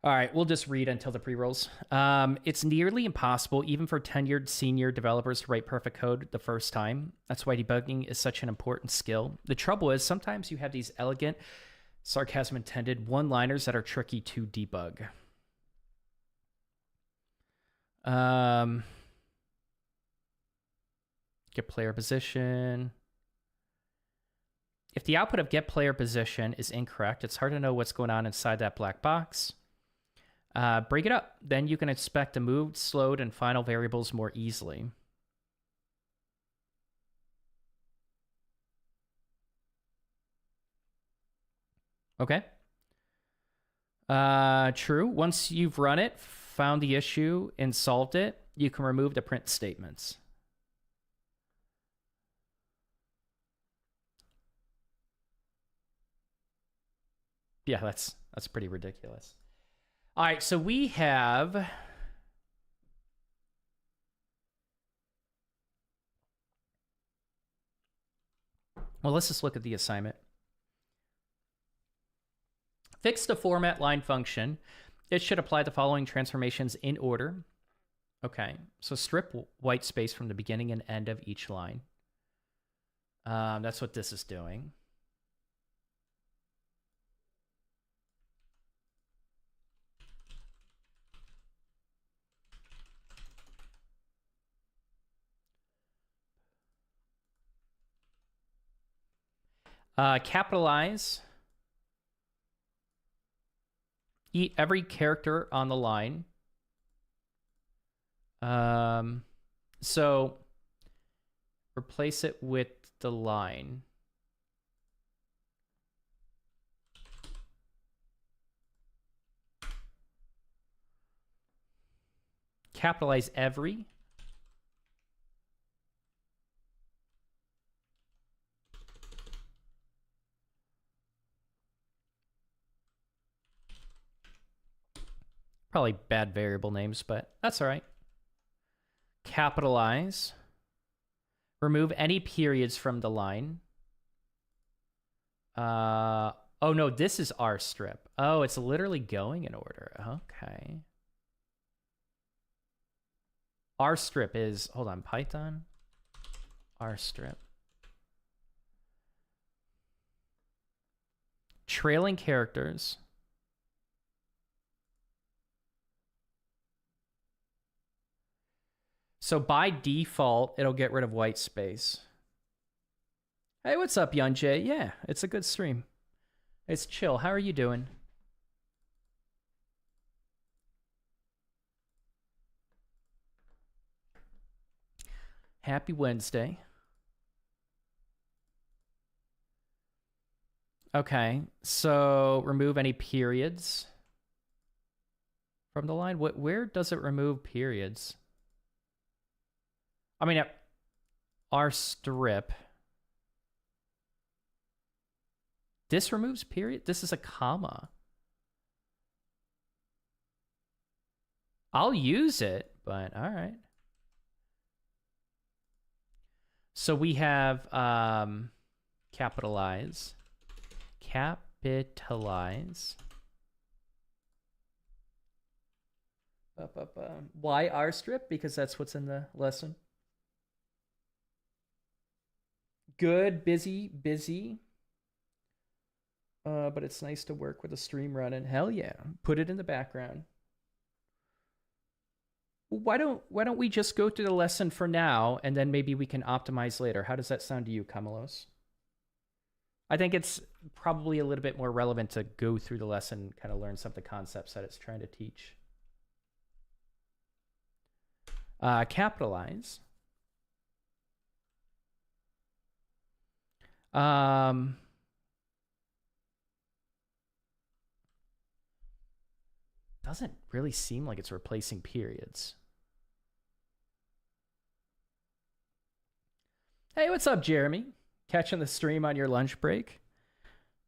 All right, we'll just read until the pre-rolls. It's nearly impossible, even for tenured senior developers, to write perfect code the first time. That's why debugging is such an important skill. The trouble is, sometimes you have these elegant, sarcasm intended, one-liners that are tricky to debug. Get player position. If the output of get player position is incorrect, it's hard to know what's going on inside that black box. Break it up. Then you can inspect the moved, slowed, and final variables more easily. Okay. True. Once you've run it, found the issue, and solved it, you can remove the print statements. Yeah, that's pretty ridiculous. All right, so we have well, let's just look at the assignment. Fix the format line function. It should apply the following transformations in order. Okay, so strip white space from the beginning and end of each line. That's what this is doing. Capitalize every character on the line. So replace it with the line. Capitalize every. Probably bad variable names, but that's all right. Capitalize. Remove any periods from the line. Oh no, this is R strip. Oh, it's literally going in order. Okay. R strip is, hold on, Python. R strip. Trailing characters. So by default, it'll get rid of white space. Hey, what's up, Yunjay? Yeah, it's a good stream. It's chill. How are you doing? Happy Wednesday. Okay, so remove any periods from the line. Where does it remove periods? I mean, R strip. This removes period? This is a comma. I'll use it, but all right. So we have capitalize. Capitalize. Why R strip? Because that's what's in the lesson. Good, busy. But it's nice to work with a stream running. Hell yeah. Put it in the background. Why don't we just go through the lesson for now, and then maybe we can optimize later? How does that sound to you, Kamalos? I think it's probably a little bit more relevant to go through the lesson, kind of learn some of the concepts that it's trying to teach. Capitalize. doesn't really seem like it's replacing periods. Hey, what's up, Jeremy? Catching the stream on your lunch break?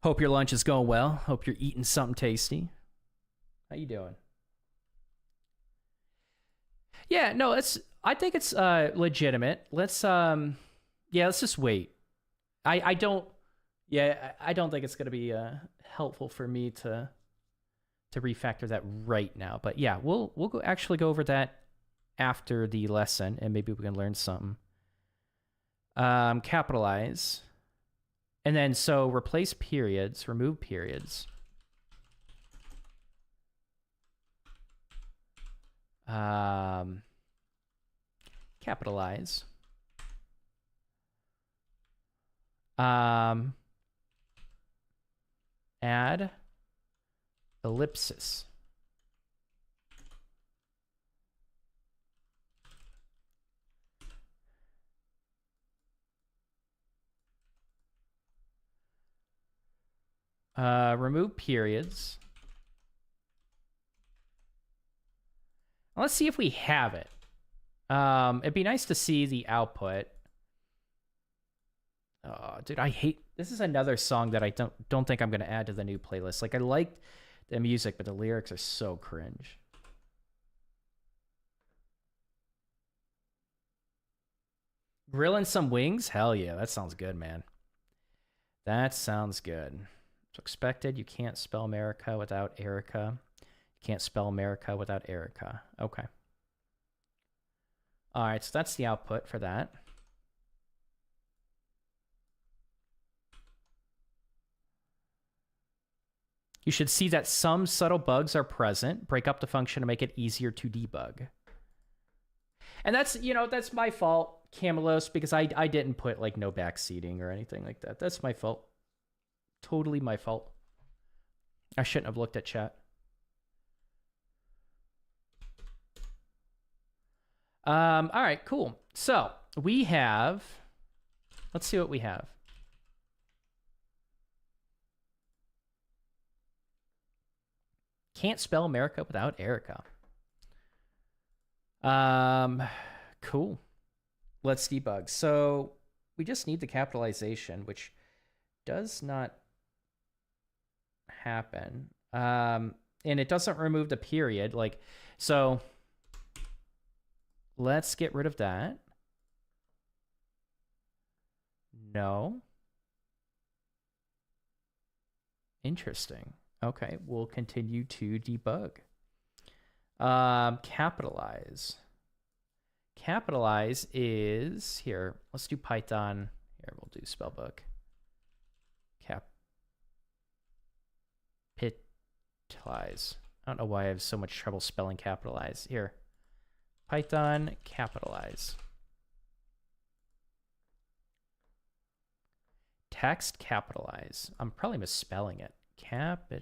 Hope your lunch is going well. Hope you're eating something tasty. How you doing? Yeah, no, I think it's legitimate. Let's just wait. I don't think it's gonna be helpful for me to refactor that right now. But yeah, we'll actually go over that after the lesson, and maybe we can learn something. Capitalize, and then so replace periods, remove periods. Capitalize. Add ellipsis. Remove periods. Let's see if we have it. It'd be nice to see the output. Oh, dude, I hate... This is another song that I don't think I'm going to add to the new playlist. Like, I like the music, but the lyrics are so cringe. Grilling some wings? Hell yeah, that sounds good, man. That sounds good. So expected, you can't spell America without Erica. You can't spell America without Erica. Okay. All right, so that's the output for that. You should see that some subtle bugs are present. Break up the function to make it easier to debug. And that's, that's my fault, Camelos, because I didn't put, like, no backseating or anything like that. That's my fault. Totally my fault. I shouldn't have looked at chat. All right, cool. So we have, let's see what we have. Can't spell America without Erica. Cool. Let's debug. So we just need the capitalization, which does not happen. And it doesn't remove the period. Like, so let's get rid of that. No. Interesting. Okay, we'll continue to debug. Capitalize. Capitalize is here. Let's do Python. Here, we'll do spellbook. Capitalize. I don't know why I have so much trouble spelling capitalize. Here. Python capitalize. Text capitalize. I'm probably misspelling it.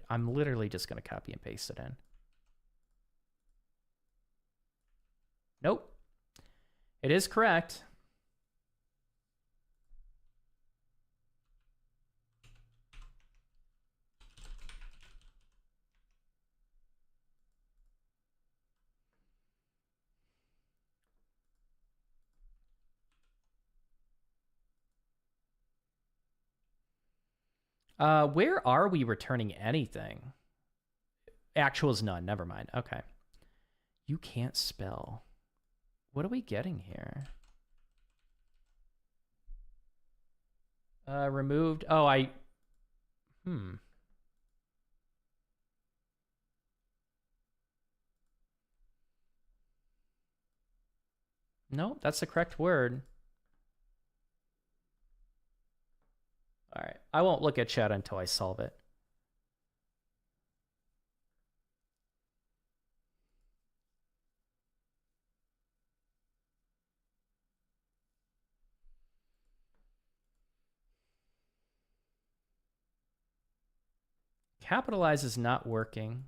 I'm literally just going to copy and paste it in. Nope. It is correct. Where are we returning anything? Actual is none. Never mind. Okay. You can't spell. What are we getting here? Removed. Oh, No, that's the correct word. All right. I won't look at chat until I solve it. Capitalize is not working.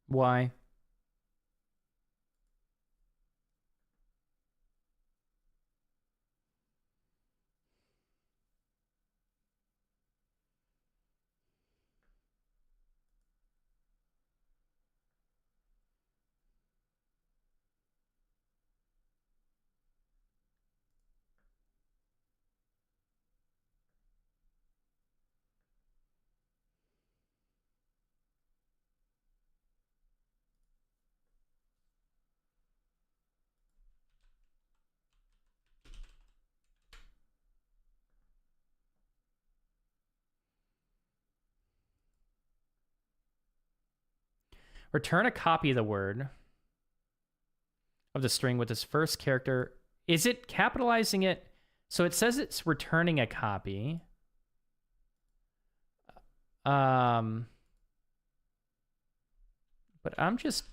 Why? Return a copy of the word of the string with its first character. Is it capitalizing it? So it says it's returning a copy. But I'm just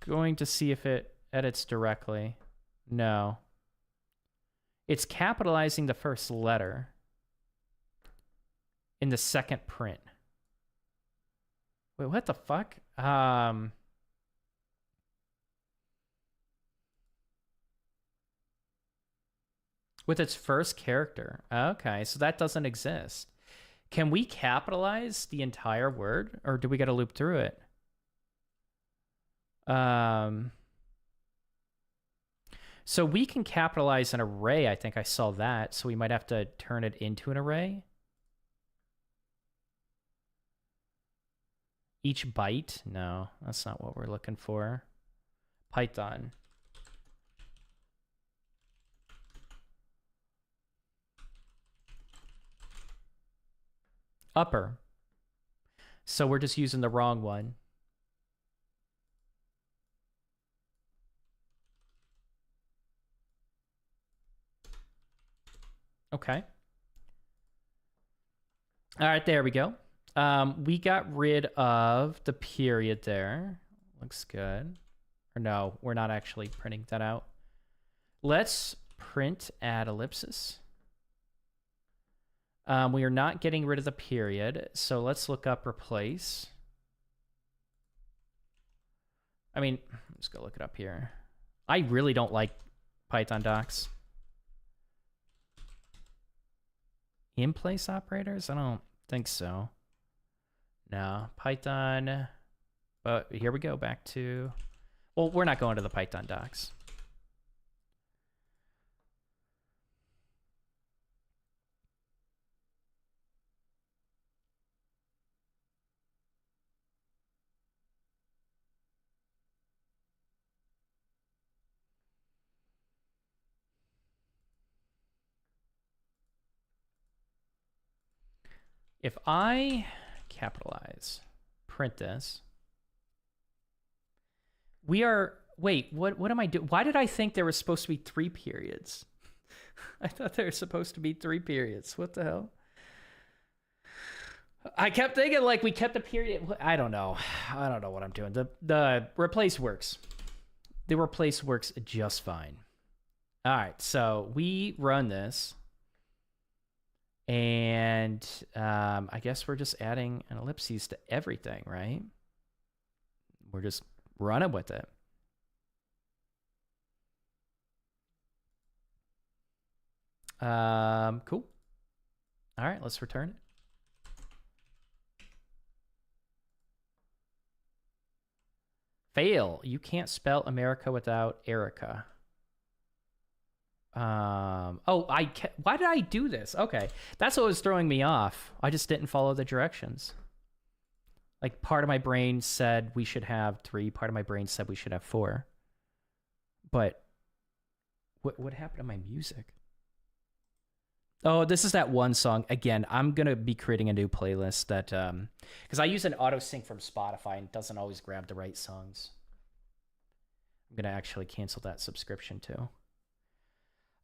going to see if it edits directly. No. It's capitalizing the first letter in the second print. Wait, what the fuck? With its first character. Okay, so that doesn't exist. Can we capitalize the entire word, or do we got to loop through it? So we can capitalize an array. I think I saw that. So we might have to turn it into an array. Each byte? No, that's not what we're looking for. Python. Upper. So we're just using the wrong one. Okay. All right, there we go. We got rid of the period there. Looks good. Or no, we're not actually printing that out. Let's print add ellipsis. We are not getting rid of the period, so let's look up replace. I mean, let's go look it up here. I really don't like Python docs. In place operators? I don't think so. No, Python. But here we go back to, well, we're not going to the Python docs. If I capitalize, print this, we are, wait, what am I doing? Why did I think there was supposed to be 3 periods? I thought there were supposed to be 3 periods. What the hell? I kept thinking like we kept the period. I don't know. I don't know what I'm doing. The replace works. The replace works just fine. All right, so we run this. And I guess we're just adding an ellipses to everything, right? We're just running with it. Cool. All right, let's return it. Fail. You can't spell America without Erica. Why did I do this? Okay, that's what was throwing me off. I just didn't follow the directions. Like, part of my brain said we should have 3, part of my brain said we should have 4. But what happened to my music? Oh, this is that one song. Again, I'm gonna be creating a new playlist that because I use an auto sync from Spotify and it doesn't always grab the right songs. I'm gonna actually cancel that subscription too.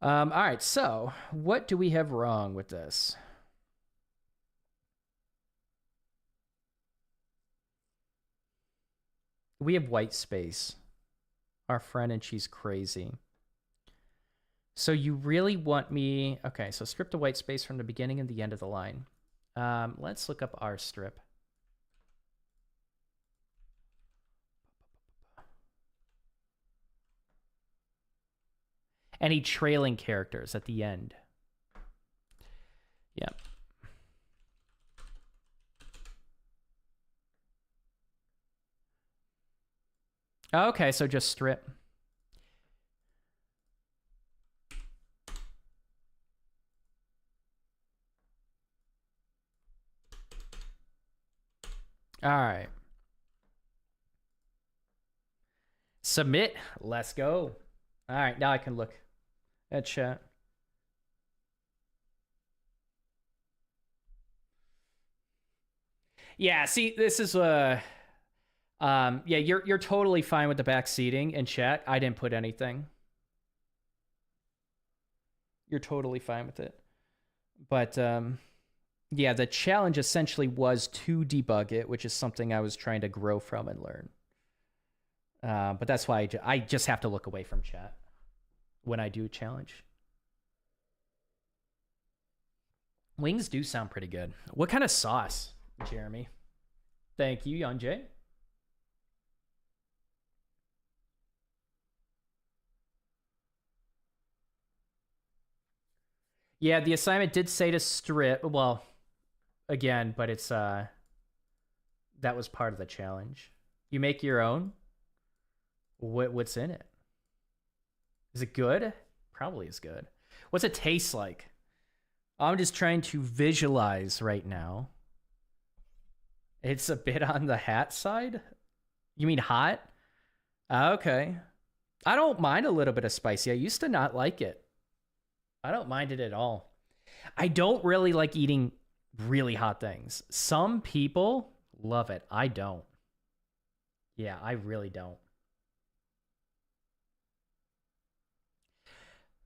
All right, so what do we have wrong with this? We have white space. Our friend, and she's crazy. So you really want me... Okay, so strip the white space from the beginning and the end of the line. Let's look up our strip. Any trailing characters at the end. Yeah. Okay, so just strip. All right. Submit. Let's go. All right, now I can look at chat. Yeah, see, this is yeah, you're totally fine with the back seating in chat. I didn't put anything. You're totally fine with it. But yeah, the challenge essentially was to debug it, which is something I was trying to grow from and learn. But that's why I just have to look away from chat when I do a challenge. Wings do sound pretty good. What kind of sauce, Jeremy? Thank you, Yonjay. Yeah, the assignment did say to strip. Well, again, but it's that was part of the challenge. You make your own. What's in it? Is it good? Probably is good. What's it taste like? I'm just trying to visualize right now. It's a bit on the hat side. You mean hot? Okay. I don't mind a little bit of spicy. I used to not like it. I don't mind it at all. I don't really like eating really hot things. Some people love it. I don't. Yeah, I really don't.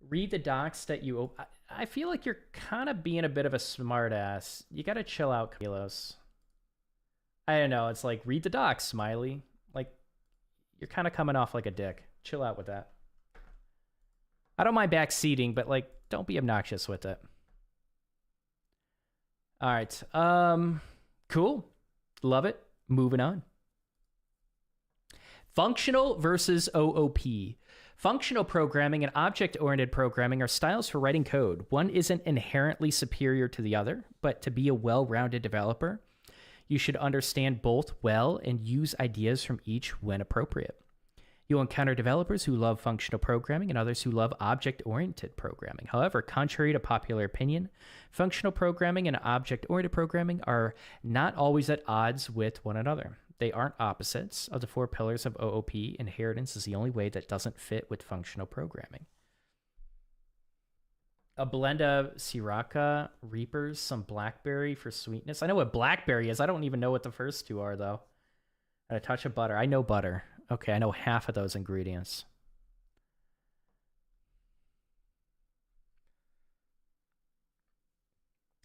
Read the docs that you... I feel like you're kind of being a bit of a smart ass. You got to chill out, Kilos. I don't know. It's like, read the docs, Smiley. Like, you're kind of coming off like a dick. Chill out with that. I don't mind back seating, but like, don't be obnoxious with it. All right. Cool. Love it. Moving on. Functional versus OOP. Functional programming and object-oriented programming are styles for writing code. One isn't inherently superior to the other, but to be a well-rounded developer, you should understand both well and use ideas from each when appropriate. You'll encounter developers who love functional programming and others who love object-oriented programming. However, contrary to popular opinion, functional programming and object-oriented programming are not always at odds with one another. They aren't opposites. Of the four pillars of OOP, inheritance is the only way that doesn't fit with functional programming. A blend of Sriracha, Reapers, some blackberry for sweetness. I know what blackberry is. I don't even know what the first two are, though. And a touch of butter. I know butter. Okay, I know half of those ingredients.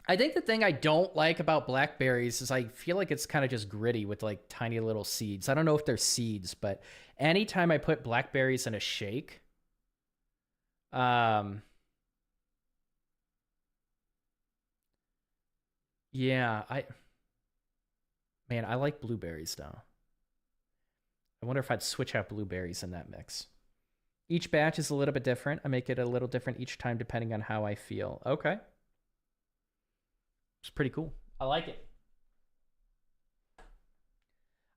I think the thing I don't like about blackberries is I feel like it's kind of just gritty with like tiny little seeds. I don't know if they're seeds, but anytime I put blackberries in a shake, yeah, man, I like blueberries though. I wonder if I'd switch out blueberries in that mix. Each batch is a little bit different. I make it a little different each time depending on how I feel. Okay. It's pretty cool. I like it.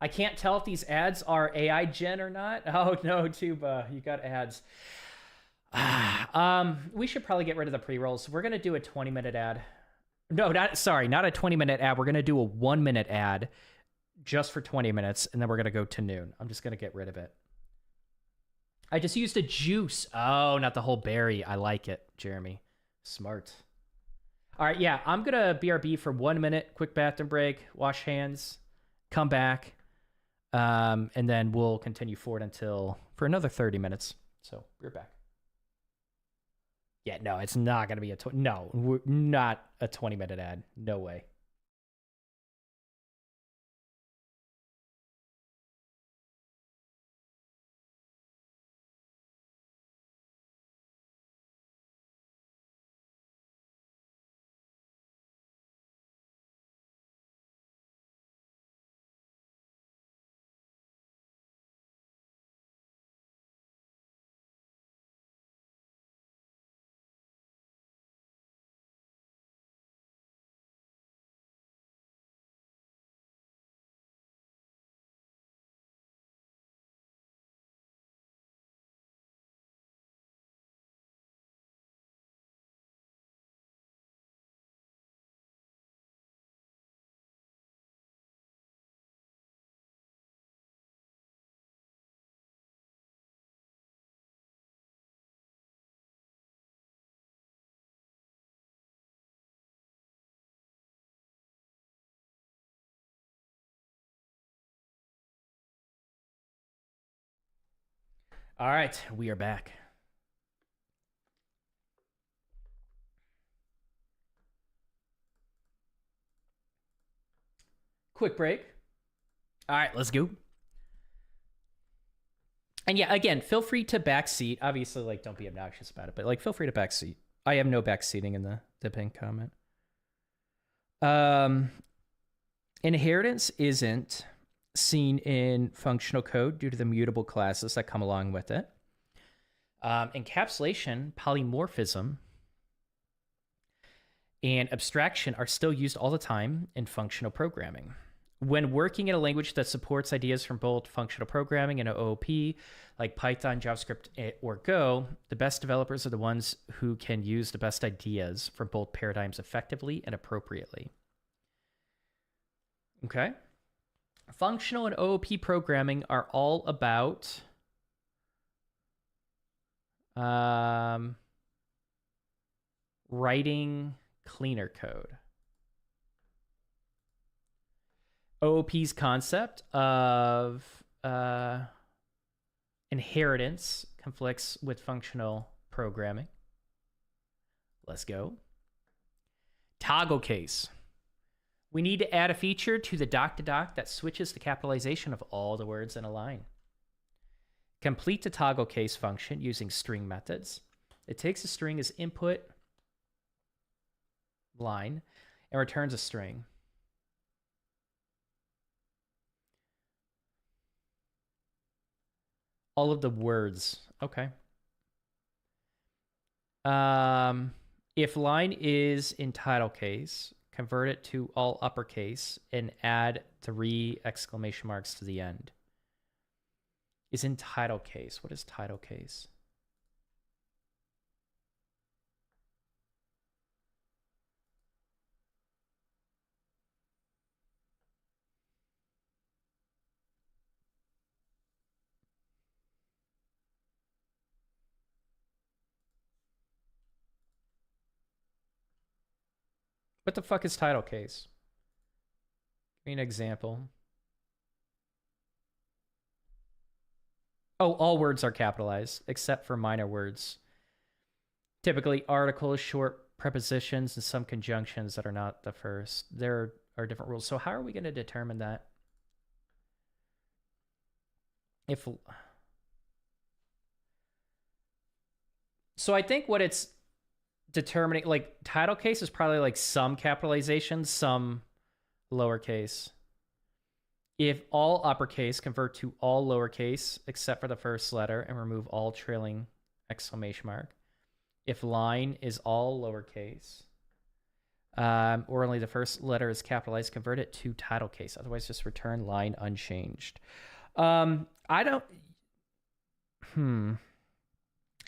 I can't tell if these ads are AI gen or not. Oh no, Tuba, you got ads. We should probably get rid of the pre-rolls. We're gonna do a 20-minute ad. No, not a 20-minute ad. We're gonna do a 1-minute ad just for 20 minutes, and then we're gonna go to noon. I'm just gonna get rid of it. I just used a juice. Oh, not the whole berry. I like it, Jeremy. Smart. All right, yeah, I'm gonna BRB for 1 minute, quick bathroom break, wash hands, come back, and then we'll continue forward for another 30 minutes. So we're back. Yeah, no, it's not gonna be not a 20-minute ad. No way. All right, we are back. Quick break. All right, let's go. And yeah, again, feel free to backseat. Obviously, like, don't be obnoxious about it, but like, feel free to backseat. I have no backseating in the pinned comment. Inheritance isn't seen in functional code due to the mutable classes that come along with it. Encapsulation, polymorphism, and abstraction are still used all the time in functional programming. When working in a language that supports ideas from both functional programming and OOP, like Python, JavaScript, or Go, the best developers are the ones who can use the best ideas from both paradigms effectively and appropriately. Okay. Functional and OOP programming are all about writing cleaner code. OOP's concept of inheritance conflicts with functional programming. Let's go. Toggle case. We need to add a feature to the doc-to-doc that switches the capitalization of all the words in a line. Complete the toggle case function using string methods. It takes a string as input line and returns a string. All of the words. Okay. If line is in title case, convert it to all uppercase and add 3 exclamation marks to the end. Is in title case. What is title case? What the fuck is title case? Give me an example. Oh, all words are capitalized, except for minor words. Typically, articles, short prepositions, and some conjunctions that are not the first. There are different rules. So how are we going to determine that? So I think what it's determining, like, title case is probably like some capitalization, some lowercase. If all uppercase, convert to all lowercase except for the first letter and remove all trailing exclamation mark. If line is all lowercase, or only the first letter is capitalized, convert it to title case. Otherwise, just return line unchanged. I don't...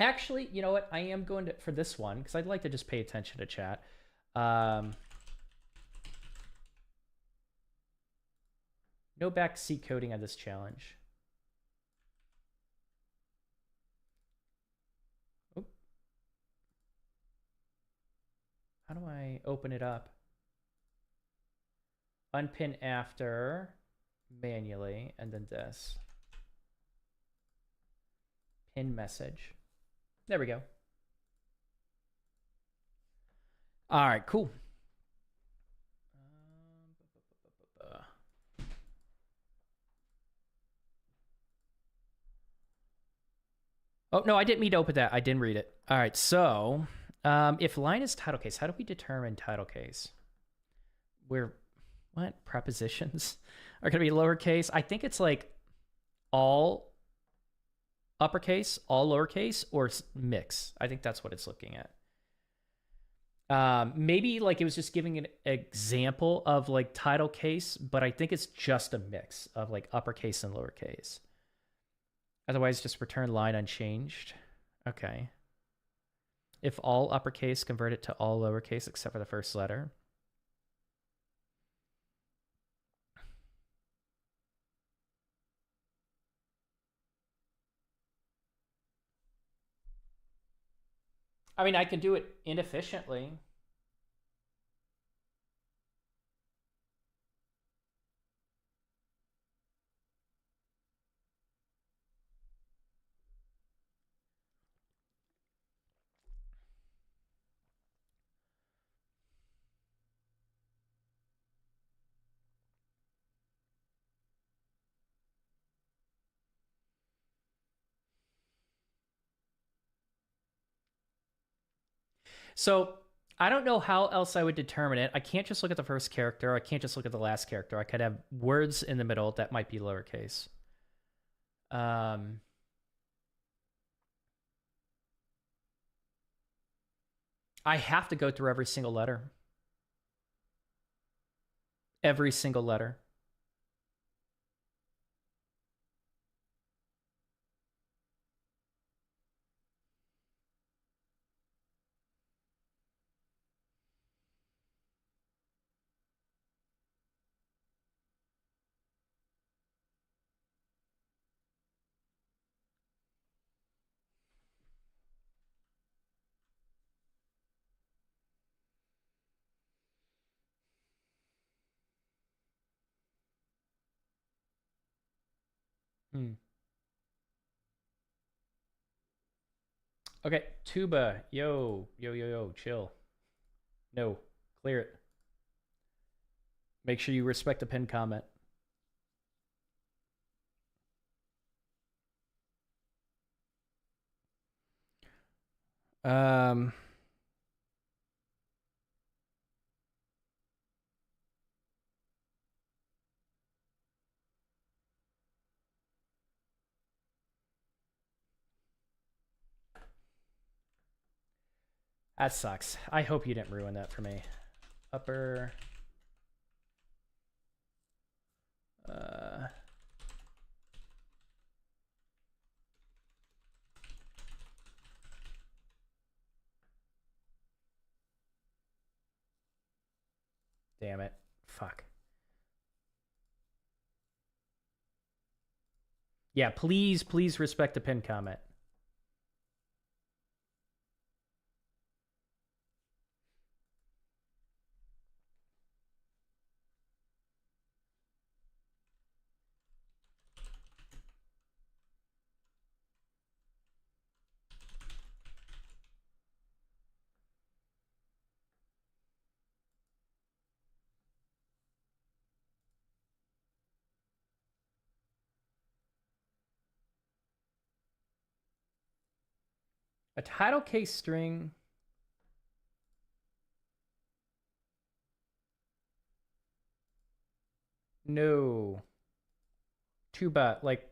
Actually, you know what? I am going to, for this one, because I'd like to just pay attention to chat. No backseat coding on this challenge. Oop. How do I open it up? Unpin after manually, and then this. Pin message. There we go. All right, cool. Oh, no, I didn't mean to open that. I didn't read it. All right, so if line is title case, how do we determine title case? What? Prepositions are going to be lowercase? I think it's like all uppercase, all lowercase, or mix. I think that's what it's looking at. Maybe like it was just giving an example of like title case, but I think it's just a mix of like uppercase and lowercase. Otherwise, just return line unchanged. Okay. If all uppercase, convert it to all lowercase except for the first letter. I mean, I can do it inefficiently. So I don't know how else I would determine it. I can't just look at the first character. I can't just look at the last character. I could have words in the middle that might be lowercase. I have to go through every single letter. Every single letter. Okay, tuba. Yo, yo, yo, yo, chill. No, clear it. Make sure you respect the pinned comment. Um, that sucks. I hope you didn't ruin that for me. Upper. Damn it. Fuck. Yeah, please, please respect the pinned comment. A title case string. No. Too bad. Like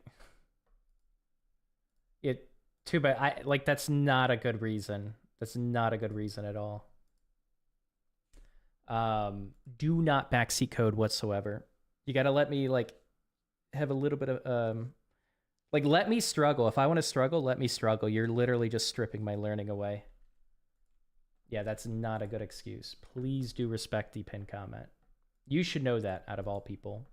it. Too bad. I like that's not a good reason. That's not a good reason at all. Do not backseat code whatsoever. You gotta let me like have a little bit of like let me struggle. If I want to struggle, let me struggle. You're literally just stripping my learning away. Yeah, that's not a good excuse. Please do respect the pinned comment. You should know that out of all people.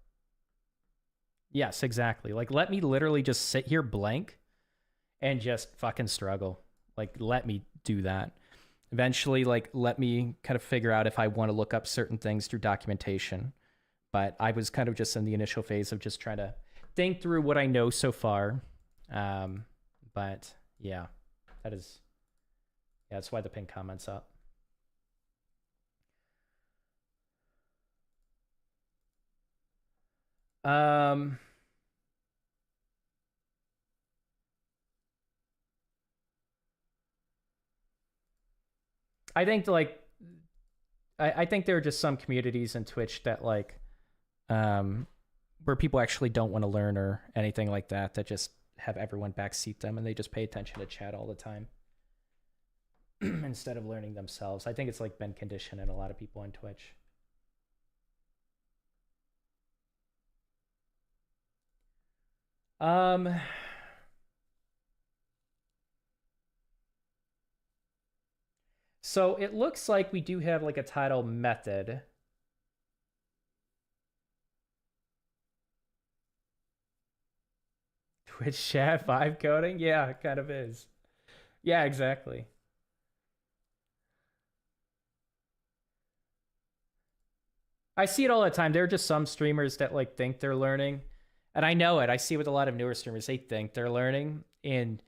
Yes, exactly. Like let me literally just sit here blank and just fucking struggle. Like let me do that. Eventually, like let me kind of figure out if I want to look up certain things through documentation. But I was kind of just in the initial phase of just trying to think through what I know so far. But yeah, that's why the pinned comment's up. I think like I think there are just some communities in Twitch that like where people actually don't want to learn or anything like that just have everyone backseat them and they just pay attention to chat all the time instead of learning themselves. I think it's like been conditioned in a lot of people on Twitch. So it looks like we do have like a title method. Twitch chat vibe coding? Yeah, it kind of is. Yeah, exactly. I see it all the time. There are just some streamers that like think they're learning. And I know it. I see it with a lot of newer streamers. They think they're learning. And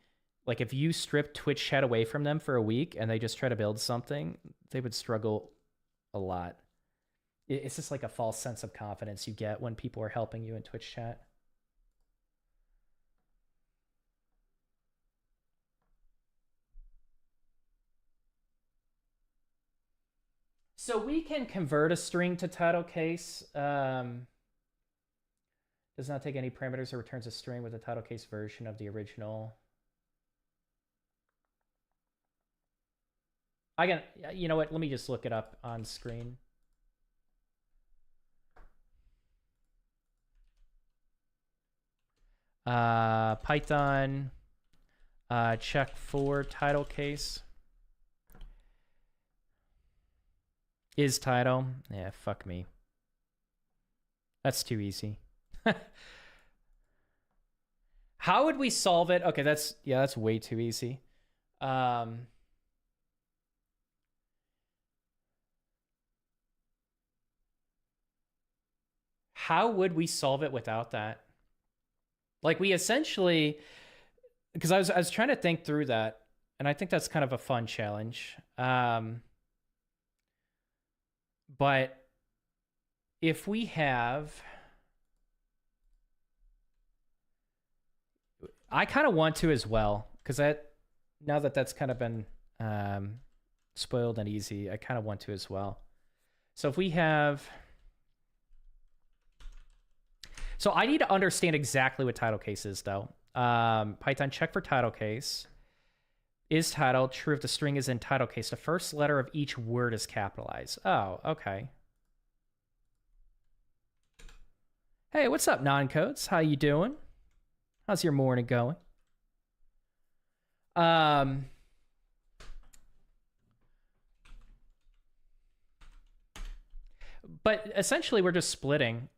like if you strip Twitch chat away from them for a week and they just try to build something, they would struggle a lot. It's just like a false sense of confidence you get when people are helping you in Twitch chat. So we can convert a string to title case. Does not take any parameters or returns a string with a title case version of the original. You know what? Let me just look it up on screen. Python check for title case. Is title? Yeah, fuck me. That's too easy. How would we solve it? Okay, that's way too easy. How would we solve it without that? Like, we essentially, because I was trying to think through that, and I think that's kind of a fun challenge. But if we have, I kind of want to as well, because now that that's kind of been spoiled and easy, I kind of want to as well. So if we have, so I need to understand exactly what title case is, though. Python check for title case. Is title true if the string is in title case? The first letter of each word is capitalized. Oh, okay. Hey, what's up, non-codes? How you doing? How's your morning going? But essentially, we're just splitting.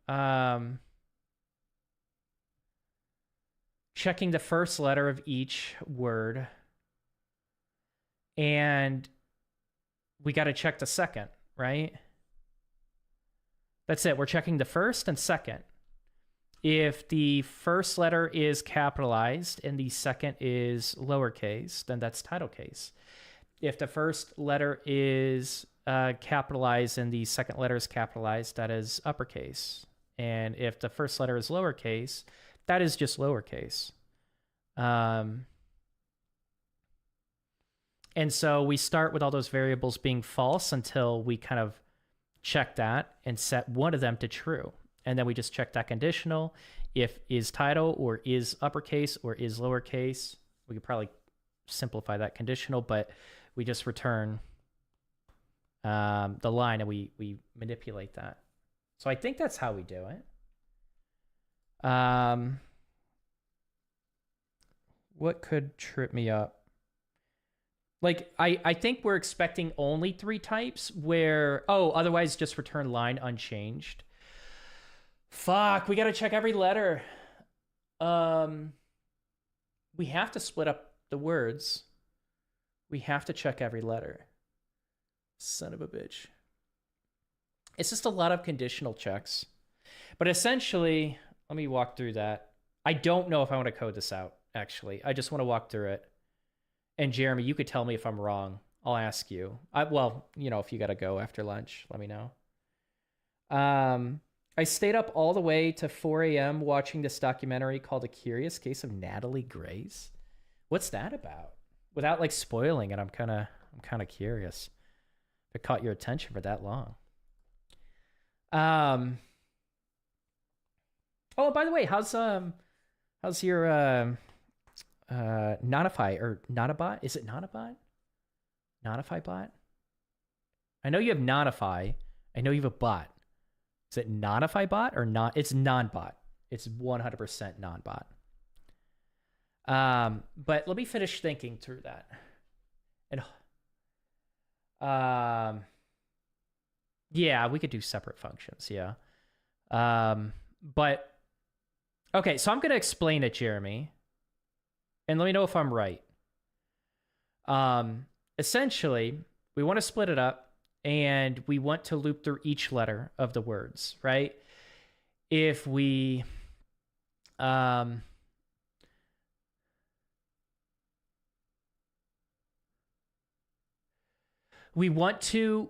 Checking the first letter of each word. And we got to check the second, right? That's it. We're checking the first and second. If the first letter is capitalized and the second is lowercase, then that's title case. If the first letter is capitalized and the second letter is capitalized, that is uppercase. And if the first letter is lowercase, that is just lowercase. And so we start with all those variables being false until we kind of check that and set one of them to true. And then we just check that conditional. If is title or is uppercase or is lowercase, we could probably simplify that conditional, but we just return the line and we manipulate that. So I think that's how we do it. What could trip me up? Like, I think we're expecting only 3 types where, otherwise just return line unchanged. Fuck, we got to check every letter. We have to split up the words. We have to check every letter. Son of a bitch. It's just a lot of conditional checks. But essentially, let me walk through that. I don't know if I want to code this out, actually. I just want to walk through it. And Jeremy, you could tell me if I'm wrong. I'll ask you. Well, if you got to go after lunch, let me know. I stayed up all the way to 4 a.m. watching this documentary called A Curious Case of Natalie Grace. What's that about? Without like spoiling it, I'm kind of curious. If it caught your attention for that long. Oh, by the way, how's your Notify or Notabot? Is it Notabot? Notify bot? I know you have Notify. I know you have a bot. Is it Notify bot or not? It's non-bot. It's 100% non-bot. But let me finish thinking through that. And yeah, we could do separate functions. Yeah. But okay, so I'm going to explain it, Jeremy. And let me know if I'm right. Essentially, we want to split it up and we want to loop through each letter of the words, right? If we we want to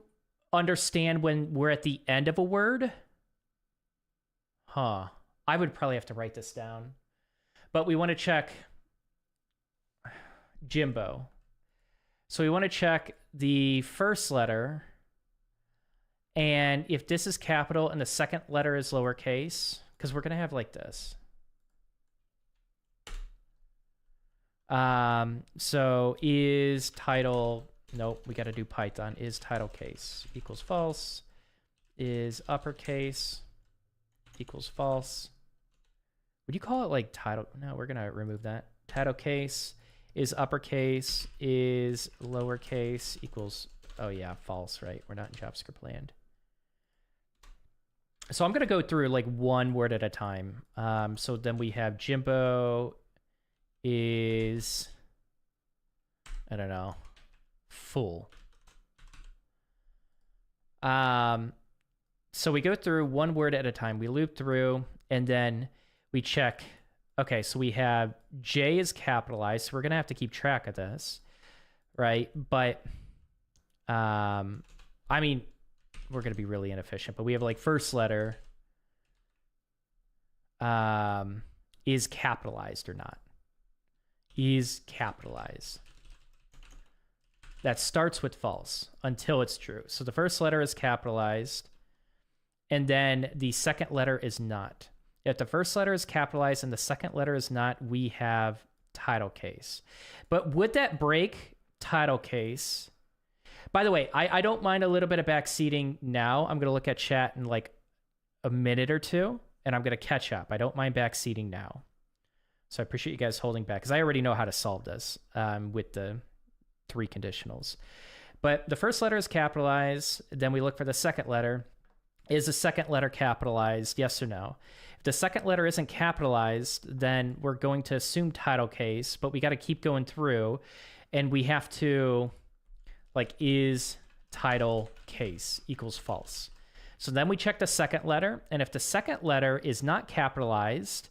understand when we're at the end of a word. I would probably have to write this down. But we want to check Jimbo. So we want to check the first letter And if this is capital and the second letter is lowercase, because we're going to have like this. So is title, nope, we got to do Python. Is title case equals false. Is uppercase equals false. Would you call it like title? No, we're going to remove that. Title case is uppercase is lowercase equals, oh yeah, false, right? We're not in JavaScript land. So I'm going to go through like one word at a time. So then we have Jimbo is, I don't know, full. So we go through one word at a time. We loop through and then we check. Okay, so we have J is capitalized. So we're going to have to keep track of this, right? But, I mean, we're going to be really inefficient, but we have like first letter is capitalized or not. Is capitalized. That starts with false until it's true. So the first letter is capitalized, and then the second letter is not. If the first letter is capitalized and the second letter is not, we have title case. But would that break title case? By the way, I don't mind a little bit of backseating now. I'm going to look at chat in like a minute or two, and I'm going to catch up. I don't mind backseating now. So I appreciate you guys holding back because I already know how to solve this with the 3 conditionals. But the first letter is capitalized. Then we look for the second letter. Is the second letter capitalized? Yes or no? If the second letter isn't capitalized, then we're going to assume title case, but we got to keep going through, and we have to, like, is title case equals false. So then we check the second letter, and if the second letter is not capitalized,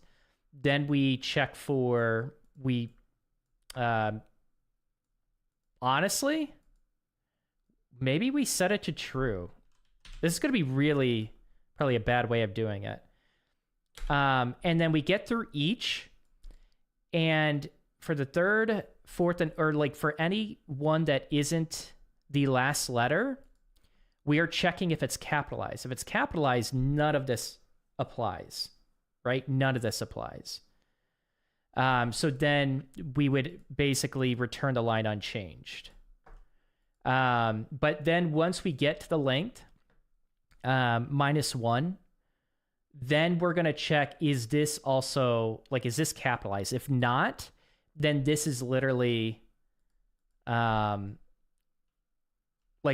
then we check for, honestly, maybe we set it to true. This is going to be really, probably a bad way of doing it. And then we get through each, and for the third, fourth, or like for any one that isn't the last letter, we are checking if it's capitalized. If it's capitalized, none of this applies, right? None of this applies. So then we would basically return the line unchanged. But then once we get to the length, -1, then we're going to check, is this also, like, is this capitalized? If not, then this is literally, like,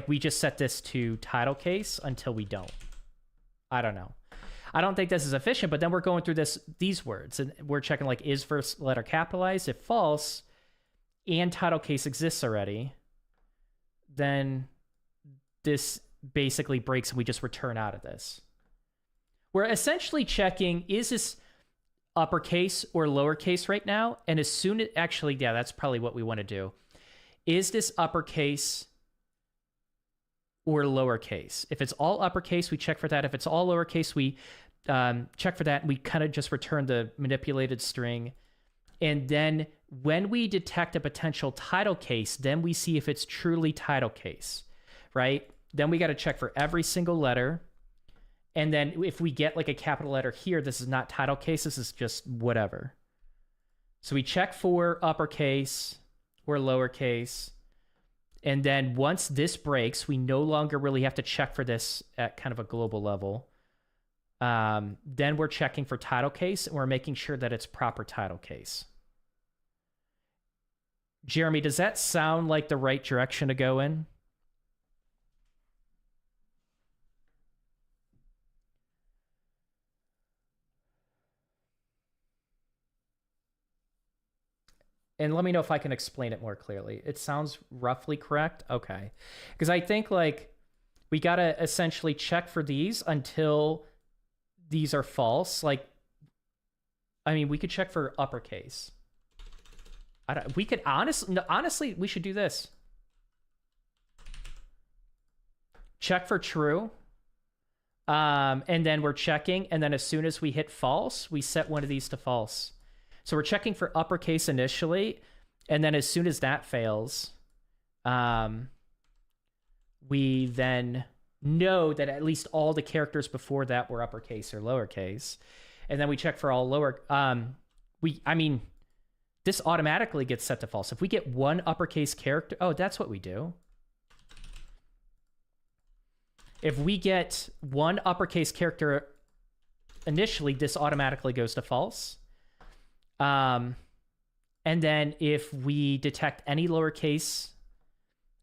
we just set this to title case until we don't. I don't know. I don't think this is efficient, but then we're going through these words, and we're checking, like, is first letter capitalized? If false, and title case exists already, then this basically breaks and we just return out of this. We're essentially checking, is this uppercase or lowercase right now? And as soon as, actually, yeah, that's probably what we want to do. Is this uppercase or lowercase? If it's all uppercase, we check for that. If it's all lowercase, we check for that, and we kind of just return the manipulated string. And then when we detect a potential title case, then we see if it's truly title case, right? Then we got to check for every single letter. And then if we get like a capital letter here, this is not title case, this is just whatever. So we check for uppercase or lowercase. And then once this breaks, we no longer really have to check for this at kind of a global level. Then we're checking for title case, and we're making sure that it's proper title case. Jeremy, does that sound like the right direction to go in? And let me know if I can explain it more clearly. It sounds roughly correct? Okay. Because I think, like, we got to essentially check for these until these are false. Like, I mean, we could check for uppercase. We could honestly, we should do this. Check for true. And then we're checking. And then as soon as we hit false, we set one of these to false. So we're checking for uppercase initially, and then as soon as that fails, we then know that at least all the characters before that were uppercase or lowercase. And then we check for all lower. This automatically gets set to false. If we get one uppercase character, oh, that's what we do. If we get one uppercase character initially, this automatically goes to false. And then if we detect any lowercase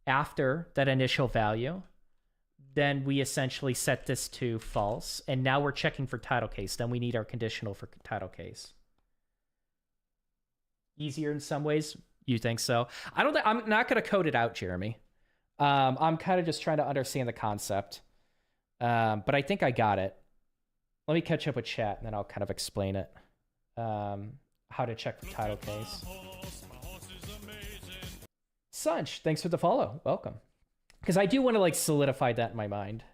after that initial value, then we essentially set this to false. And now we're checking for title case. Then we need our conditional for title case. Easier in some ways? You think so? I'm not going to code it out, Jeremy. I'm kind of just trying to understand the concept. But I think I got it. Let me catch up with chat and then I'll kind of explain it. How to check for title case. Sunch, thanks for the follow. Welcome. Because I do want to like solidify that in my mind.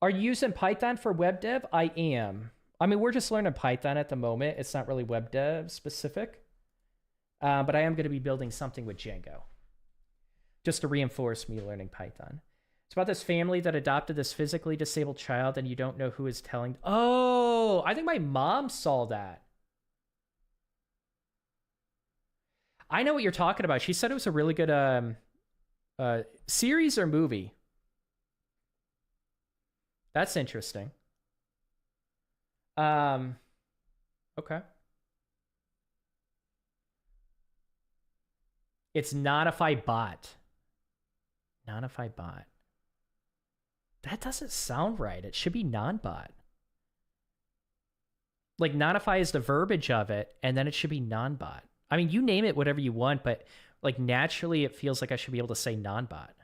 Are you using Python for web dev? I am. I mean, we're just learning Python at the moment. It's not really web dev specific. But I am going to be building something with Django. Just to reinforce me learning Python. It's about this family that adopted this physically disabled child and you don't know who is telling. Oh, I think my mom saw that. I know what you're talking about. She said it was a really good series or movie. That's interesting. Okay. It's Notify Bot. Notify Bot. That doesn't sound right. It should be non-bot. Like, notify is the verbiage of it, and then it should be non-bot. I mean, you name it whatever you want, but like naturally it feels like I should be able to say non-bot.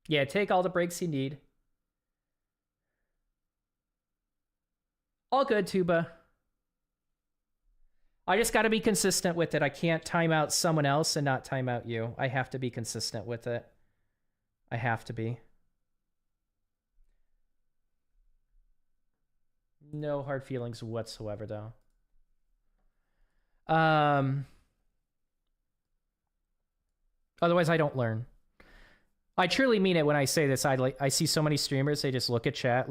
Yeah, take all the breaks you need. All good, Tuba. I just got to be consistent with it. I can't time out someone else and not time out you. I have to be consistent with it. I have to be. No hard feelings whatsoever, though. Otherwise, I don't learn. I truly mean it when I say this. I see so many streamers, they just look at chat,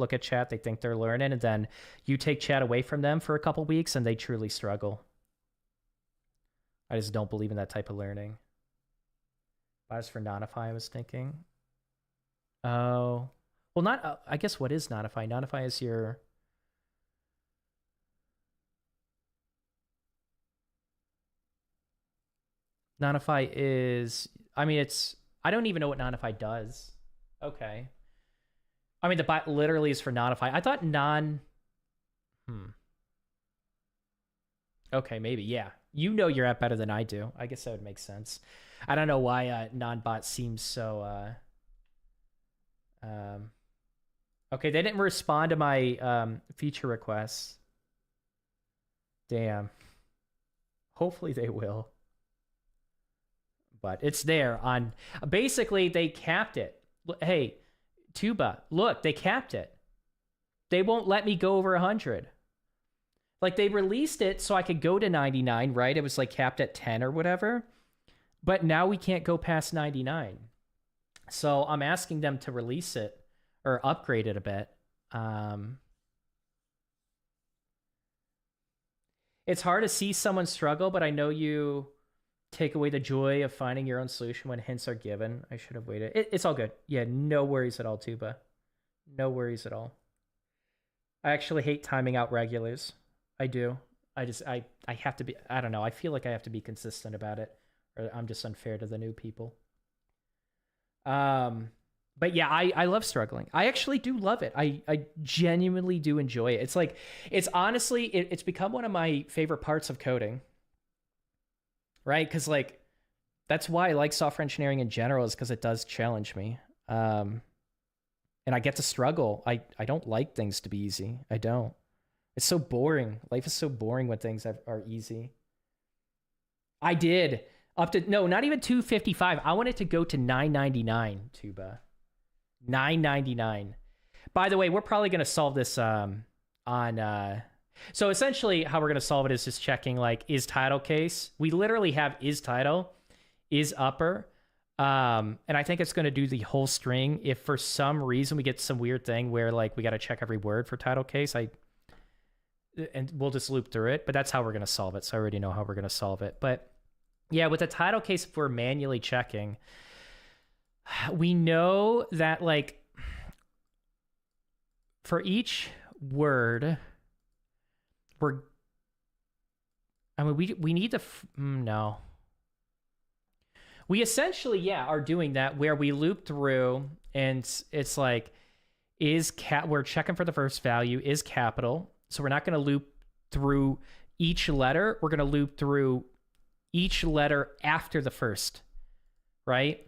they think they're learning, and then you take chat away from them for a couple weeks and they truly struggle. I just don't believe in that type of learning. As for Notify, I was thinking. Oh. Well, not, I guess what is Notify? Notify is your... Notify is... I mean, it's... I don't even know what Notify does. Okay. I mean, the bot literally is for Notify. I thought Okay, maybe, yeah. You know your app better than I do. I guess that would make sense. I don't know why non-bot seems so... Okay, they didn't respond to my feature requests. Damn. Hopefully they will. But it's there on... Basically, they capped it. Hey, Tuba, look, they capped it. They won't let me go over 100. Like, they released it so I could go to 99, right? It was, like, capped at 10 or whatever. But now we can't go past 99. So I'm asking them to release it or upgrade it a bit. It's hard to see someone struggle, but I know you take away the joy of finding your own solution when hints are given. I should have waited. It's all good. Yeah, no worries at all, Tuba. No worries at all. I actually hate timing out regulars. I do. I have to be, I don't know. I feel like I have to be consistent about it, or I'm just unfair to the new people. But yeah, I love struggling. I actually do love it. I genuinely do enjoy it. It's like, it's honestly, it's become one of my favorite parts of coding. Right? Because like, that's why I like software engineering in general, is because it does challenge me. And I get to struggle. I don't like things to be easy. I don't. It's so boring. Life is so boring when things are easy. I did. Up to, no, not even 255. I wanted to go to 999, Tuba. $9.99. By the way, we're probably going to solve this on so essentially how we're going to solve it is just checking like is title case. We literally have is title, is upper. And I think it's going to do the whole string. If for some reason we get some weird thing where like we got to check every word for title case, and we'll just loop through it, but that's how we're going to solve it. So I already know how we're going to solve it. But yeah, with the title case, if we're manually checking, we know that like for each word, we need to, no. We essentially, yeah, are doing that where we loop through and it's like, we're checking for the first value, is capital. So we're not going to loop through each letter. We're going to loop through each letter after the first, right?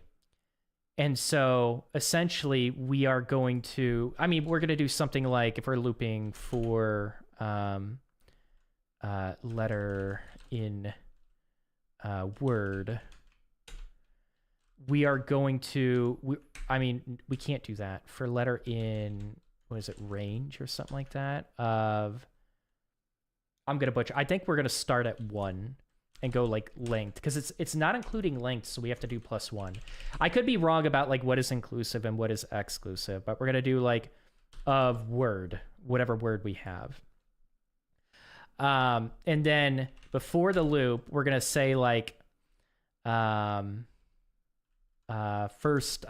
And so essentially we are going to, we're going to do something like if we're looping for letter in word, we are going to, we can't do that for letter in, what is it, range or something like that I'm going to butcher. I think we're going to start at 1 and go like length because it's not including length, so we have to do +1. I could be wrong about like what is inclusive and what is exclusive, but we're going to do like of word, whatever word we have. And then before the loop, we're going to say like first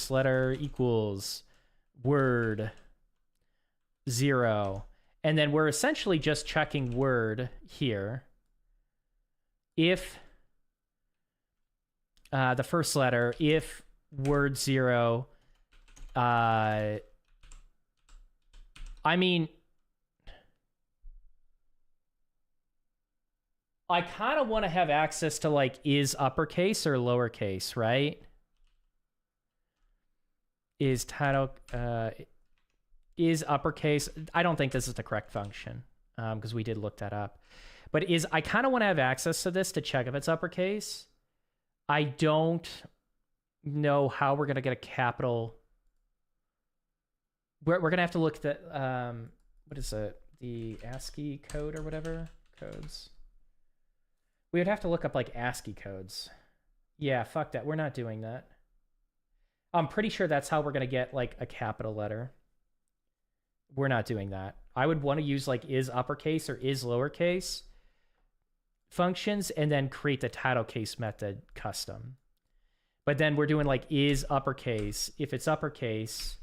letter equals word 0. And then we're essentially just checking word here. If the first letter, if word 0, I kind of want to have access to like is uppercase or lowercase, right? Is title is uppercase. I don't think this is the correct function because we did look that up. But I kind of want to have access to this to check if it's uppercase. I don't know how we're going to get a capital. We're going to have to look at what is it? The ASCII code or whatever codes. We would have to look up like ASCII codes. Yeah, fuck that. We're not doing that. I'm pretty sure that's how we're going to get like a capital letter. We're not doing that. I would want to use like is uppercase or is lowercase functions and then create the title case method custom. But then we're doing like is uppercase. If it's uppercase,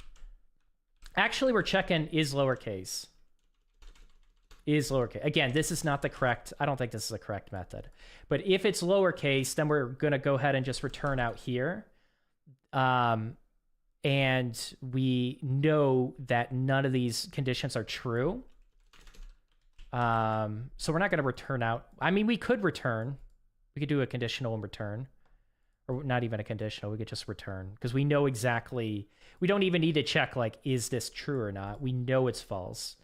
actually we're checking is lowercase. Is lowercase. Again, this is not the correct, I don't think this is the correct method. But if it's lowercase, then we're going to go ahead and just return out here. And we know that none of these conditions are true. So we're not going to return out. We could return. We could do a conditional and return. Or not even a conditional. We could just return. Because we know exactly. We don't even need to check, like, is this true or not? We know it's false.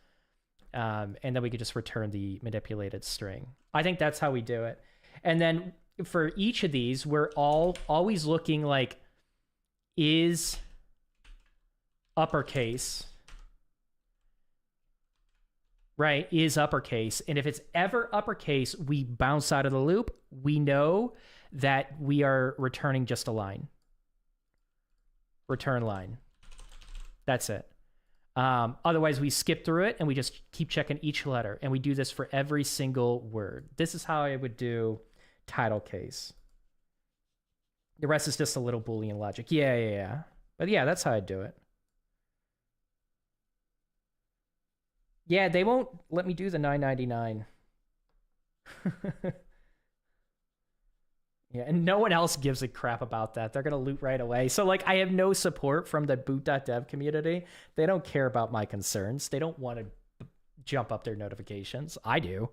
And then we could just return the manipulated string. I think that's how we do it. And then for each of these, we're always looking like, is uppercase, right? Is uppercase. And if it's ever uppercase, we bounce out of the loop. We know that we are returning just a line. Return line. That's it. Otherwise, we skip through it and we just keep checking each letter. And we do this for every single word. This is how I would do title case. The rest is just a little Boolean logic. Yeah. But yeah, that's how I do it. Yeah, they won't let me do the $9.99. Yeah, and no one else gives a crap about that. They're going to loot right away. So, like, I have no support from the Boot.dev community. They don't care about my concerns. They don't want to jump up their notifications. I do.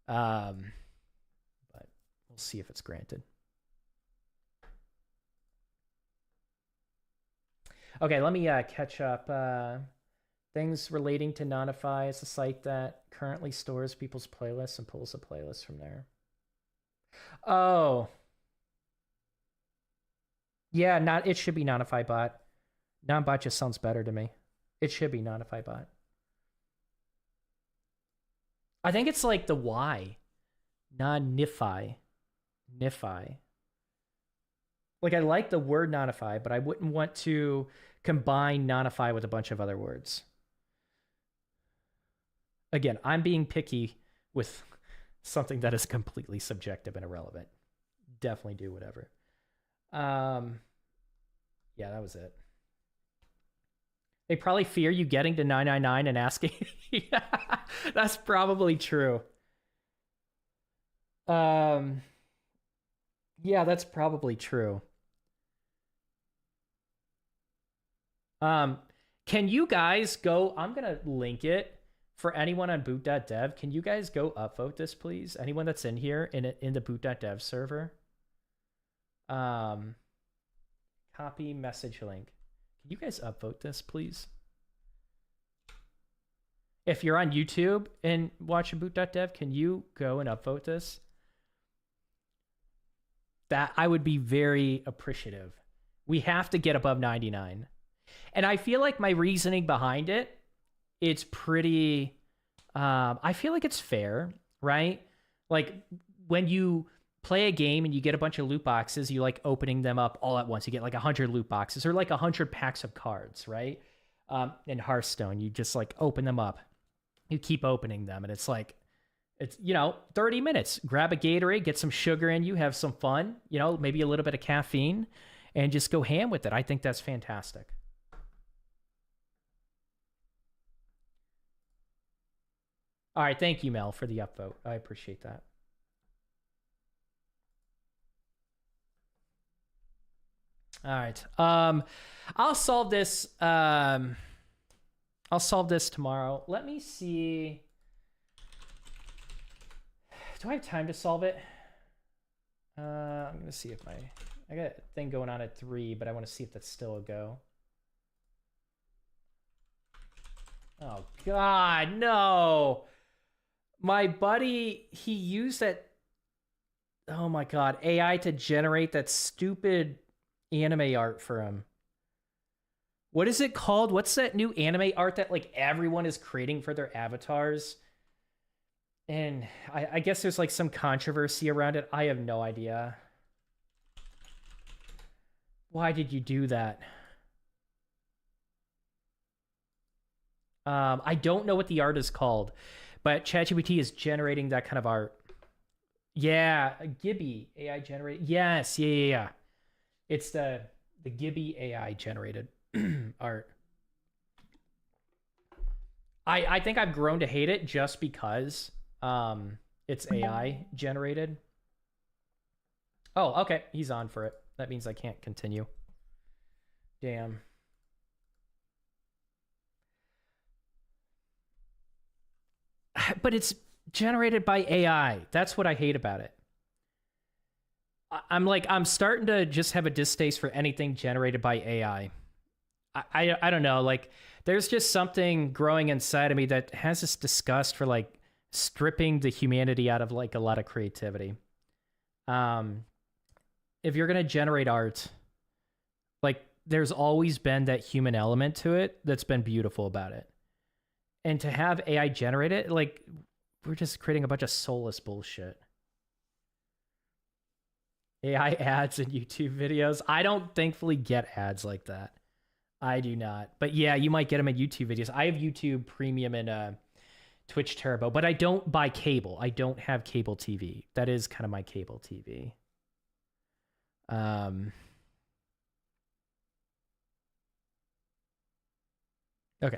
But we'll see if it's granted. Okay, let me catch up. Things relating to Nonify is a site that currently stores people's playlists and pulls the playlists from there. Oh. Yeah, it should be Nonify bot. Non-bot just sounds better to me. It should be non-ify bot. I think it's like the Y. Non-nify. Nify. Like, I like the word non-ify, but I wouldn't want to combine non-ify with a bunch of other words. Again, I'm being picky with something that is completely subjective and irrelevant. Definitely do whatever. Yeah, that was it. They probably fear you getting to 999 and asking. Yeah, that's probably true. Yeah, that's probably true. Can you guys go? I'm gonna link it for anyone on Boot.dev. Can you guys go upvote this, please? Anyone that's in here in the Boot.dev server. Copy message link. Can you guys upvote this, please? If you're on YouTube and watching Boot.dev, can you go and upvote this? That I would be very appreciative. We have to get above 99. And I feel like my reasoning behind it, it's pretty, I feel like it's fair, right? Like when you play a game and you get a bunch of loot boxes, you like opening them up all at once. You get like 100 loot boxes or like 100 packs of cards, right? In Hearthstone, you just like open them up. You keep opening them and it's like, it's, 30 minutes. Grab a Gatorade, get some sugar in you, have some fun, maybe a little bit of caffeine and just go ham with it. I think that's fantastic. All right, thank you, Mel, for the upvote. I appreciate that. All right. I'll solve this. I'll solve this tomorrow. Let me see. Do I have time to solve it? I'm gonna see if I got a thing going on at 3, but I want to see if that's still a go. Oh God, no. My buddy, he used that, oh my God, AI to generate that stupid anime art for him. What is it called? What's that new anime art that like everyone is creating for their avatars? And I guess there's like some controversy around it. I have no idea. Why did you do that? I don't know what the art is called, but ChatGPT is generating that kind of art. Yeah, Gibby AI generated. Yes, yeah. It's the Gibby AI generated art. I think I've grown to hate it just because it's AI generated. Oh, okay. He's on for it. That means I can't continue. Damn. But it's generated by AI. That's what I hate about it. I'm starting to just have a distaste for anything generated by AI. I don't know. Like, there's just something growing inside of me that has this disgust for like stripping the humanity out of like a lot of creativity. If you're gonna generate art, like there's always been that human element to it that's been beautiful about it. And to have AI generate it, like we're just creating a bunch of soulless bullshit. AI ads in YouTube videos. I don't thankfully get ads like that. I do not. But yeah, you might get them in YouTube videos. I have YouTube Premium and Twitch Turbo, but I don't buy cable. I don't have cable TV. That is kind of my cable TV. Okay,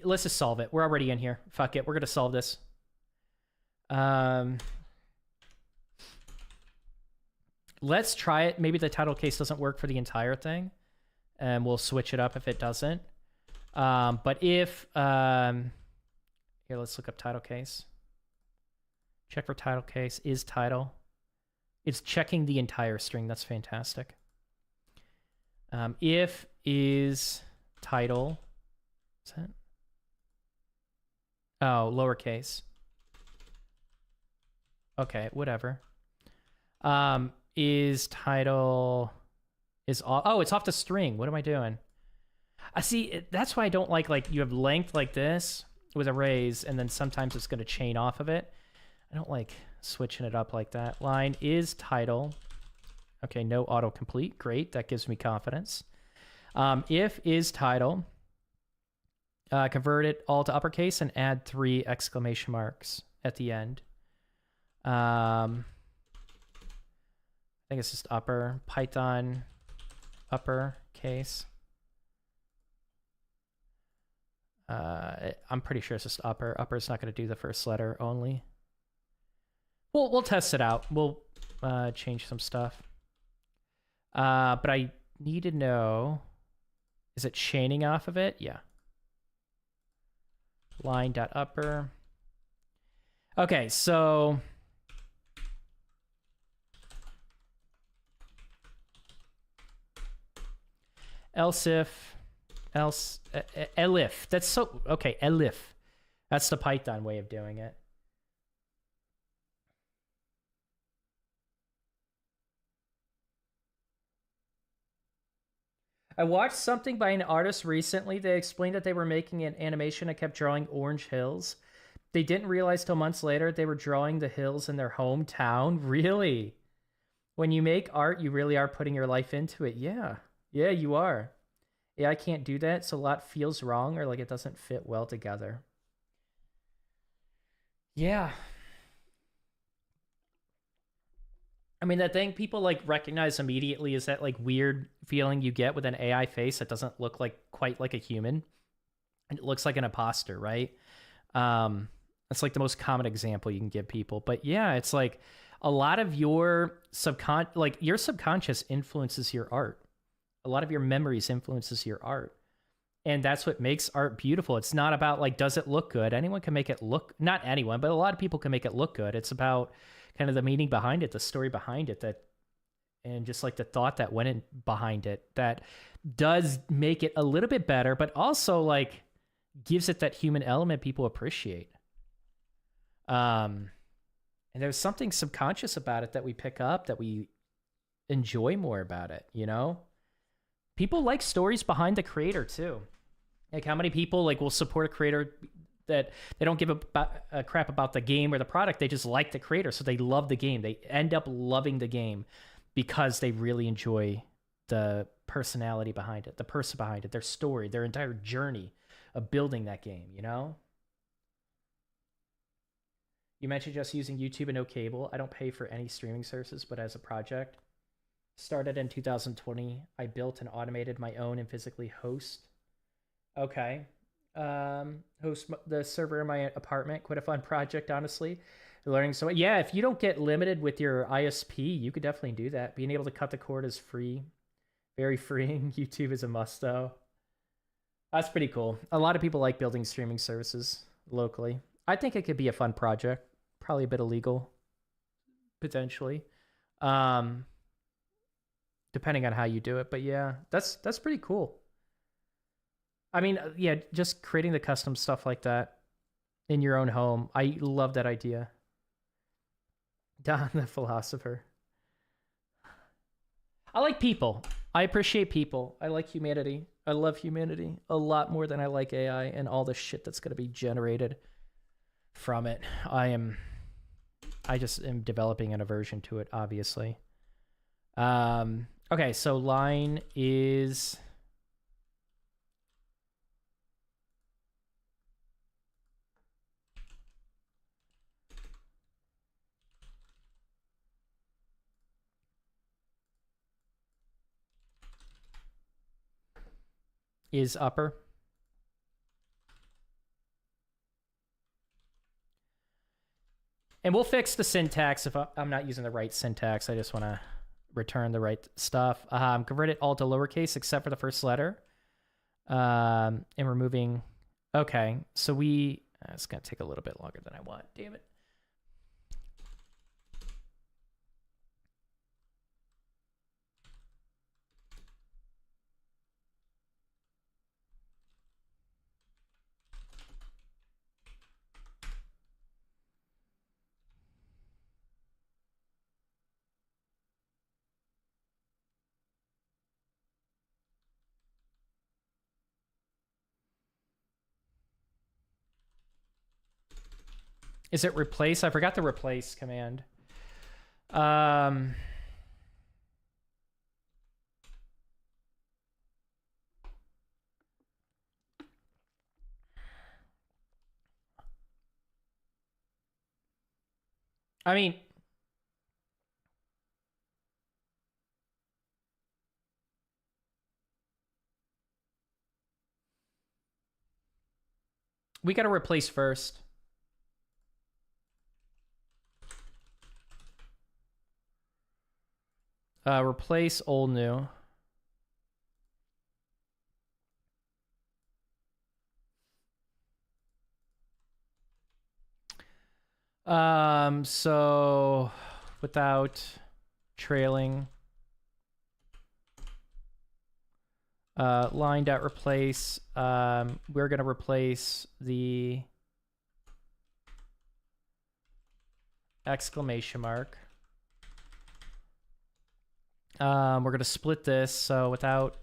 let's just solve it. We're already in here. Fuck it. We're going to solve this. Let's try it. Maybe the title case doesn't work for the entire thing, and we'll switch it up if it doesn't. But if here, let's look up title case. Check for title case. Is title. It's checking the entire string. That's fantastic. If is title. Is that? Oh, lowercase. Okay, whatever. Is title is off? Oh, it's off the string. What am I doing? I see. That's why I don't like you have length like this with arrays, and then sometimes it's going to chain off of it. I don't like switching it up like that. Line is title. Okay, no autocomplete. Great. That gives me confidence. If is title, convert it all to uppercase and add 3 exclamation marks at the end. I think it's just upper. Python uppercase. I'm pretty sure it's just upper. Upper is not going to do the first letter only. We'll test it out. We'll change some stuff. But I need to know, is it chaining off of it? Yeah. Line.upper. Okay, so elif. That's so okay. Elif. That's the Python way of doing it. I watched something by an artist recently. They explained that they were making an animation that kept drawing orange hills. They didn't realize till months later they were drawing the hills in their hometown. Really? When you make art, you really are putting your life into it. Yeah. Yeah, you are. Yeah, I can't do that, so a lot feels wrong or like it doesn't fit well together. Yeah. I mean, the thing people like recognize immediately is that like weird feeling you get with an AI face that doesn't look like quite like a human. And it looks like an imposter, right? That's like the most common example you can give people. But yeah, it's like a lot of your subconscious influences your art. A lot of your memories influences your art. And that's what makes art beautiful. It's not about like, does it look good? Anyone can make it look, not anyone, but a lot of people can make it look good. It's about kind of the meaning behind it, the story behind it, and just like the thought that went in behind it that does make it a little bit better, but also like gives it that human element people appreciate. And there's something subconscious about it that we pick up, that we enjoy more about it, you know? People like stories behind the creator too. Like how many people like will support a creator that they don't give a crap about the game or the product. They just like the creator. So they love the game. They end up loving the game because they really enjoy the personality behind it, the person behind it, their story, their entire journey of building that game, you know? You mentioned just using YouTube and no cable. I don't pay for any streaming services, but as a project, started in 2020. I built and automated my own and physically host. Okay. Host the server in my apartment. Quite a fun project, honestly. Learning so yeah, if you don't get limited with your ISP, you could definitely do that. Being able to cut the cord is free. Very freeing. YouTube is a must though. That's pretty cool. A lot of people like building streaming services locally. I think it could be a fun project. Probably a bit illegal, potentially. Depending on how you do it. But yeah, that's pretty cool. I mean, yeah, just creating the custom stuff like that in your own home. I love that idea. Don the philosopher. I like people. I appreciate people. I like humanity. I love humanity a lot more than I like AI and all the shit that's going to be generated from it. I just am developing an aversion to it, obviously. Okay, so line is upper. And we'll fix the syntax if I'm not using the right syntax. I just want to return the right stuff. Convert it all to lowercase except for the first letter. And removing. Okay, so it's going to take a little bit longer than I want. Damn it. Is it replace? I forgot the replace command. I mean, we got to replace first. Replace old new. So without trailing, line.replace, we're going to replace the exclamation mark. We're going to split this. So without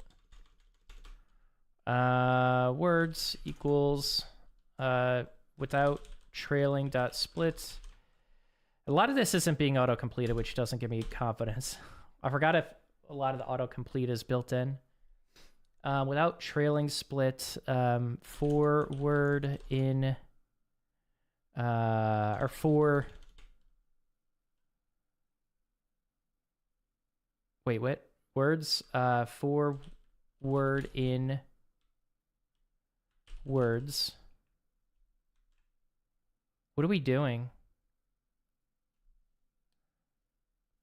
words equals without trailing dot split. A lot of this isn't being auto-completed, which doesn't give me confidence. I forgot if a lot of the auto-complete is built in. Without trailing split, for word in, or for, wait, what? Words, for word in words. What are we doing?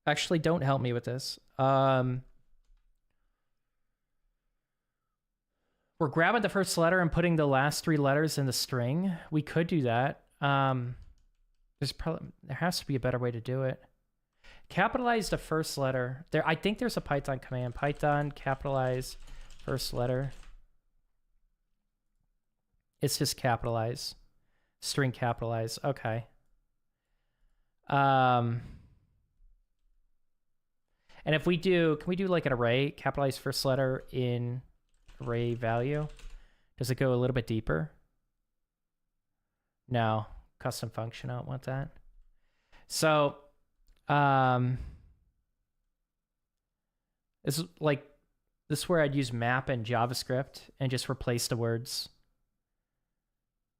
Actually, don't help me with this. We're grabbing the first letter and putting the last 3 letters in the string. We could do that. There has to be a better way to do it. Capitalize the first letter. I think there's a Python command. Python capitalize first letter. It's just capitalize. String capitalize. Okay. And if we do, can we do like an array? Capitalize first letter in array value. Does it go a little bit deeper? No. Custom function. I don't want that. So, this is where I'd use map and JavaScript and just replace the words.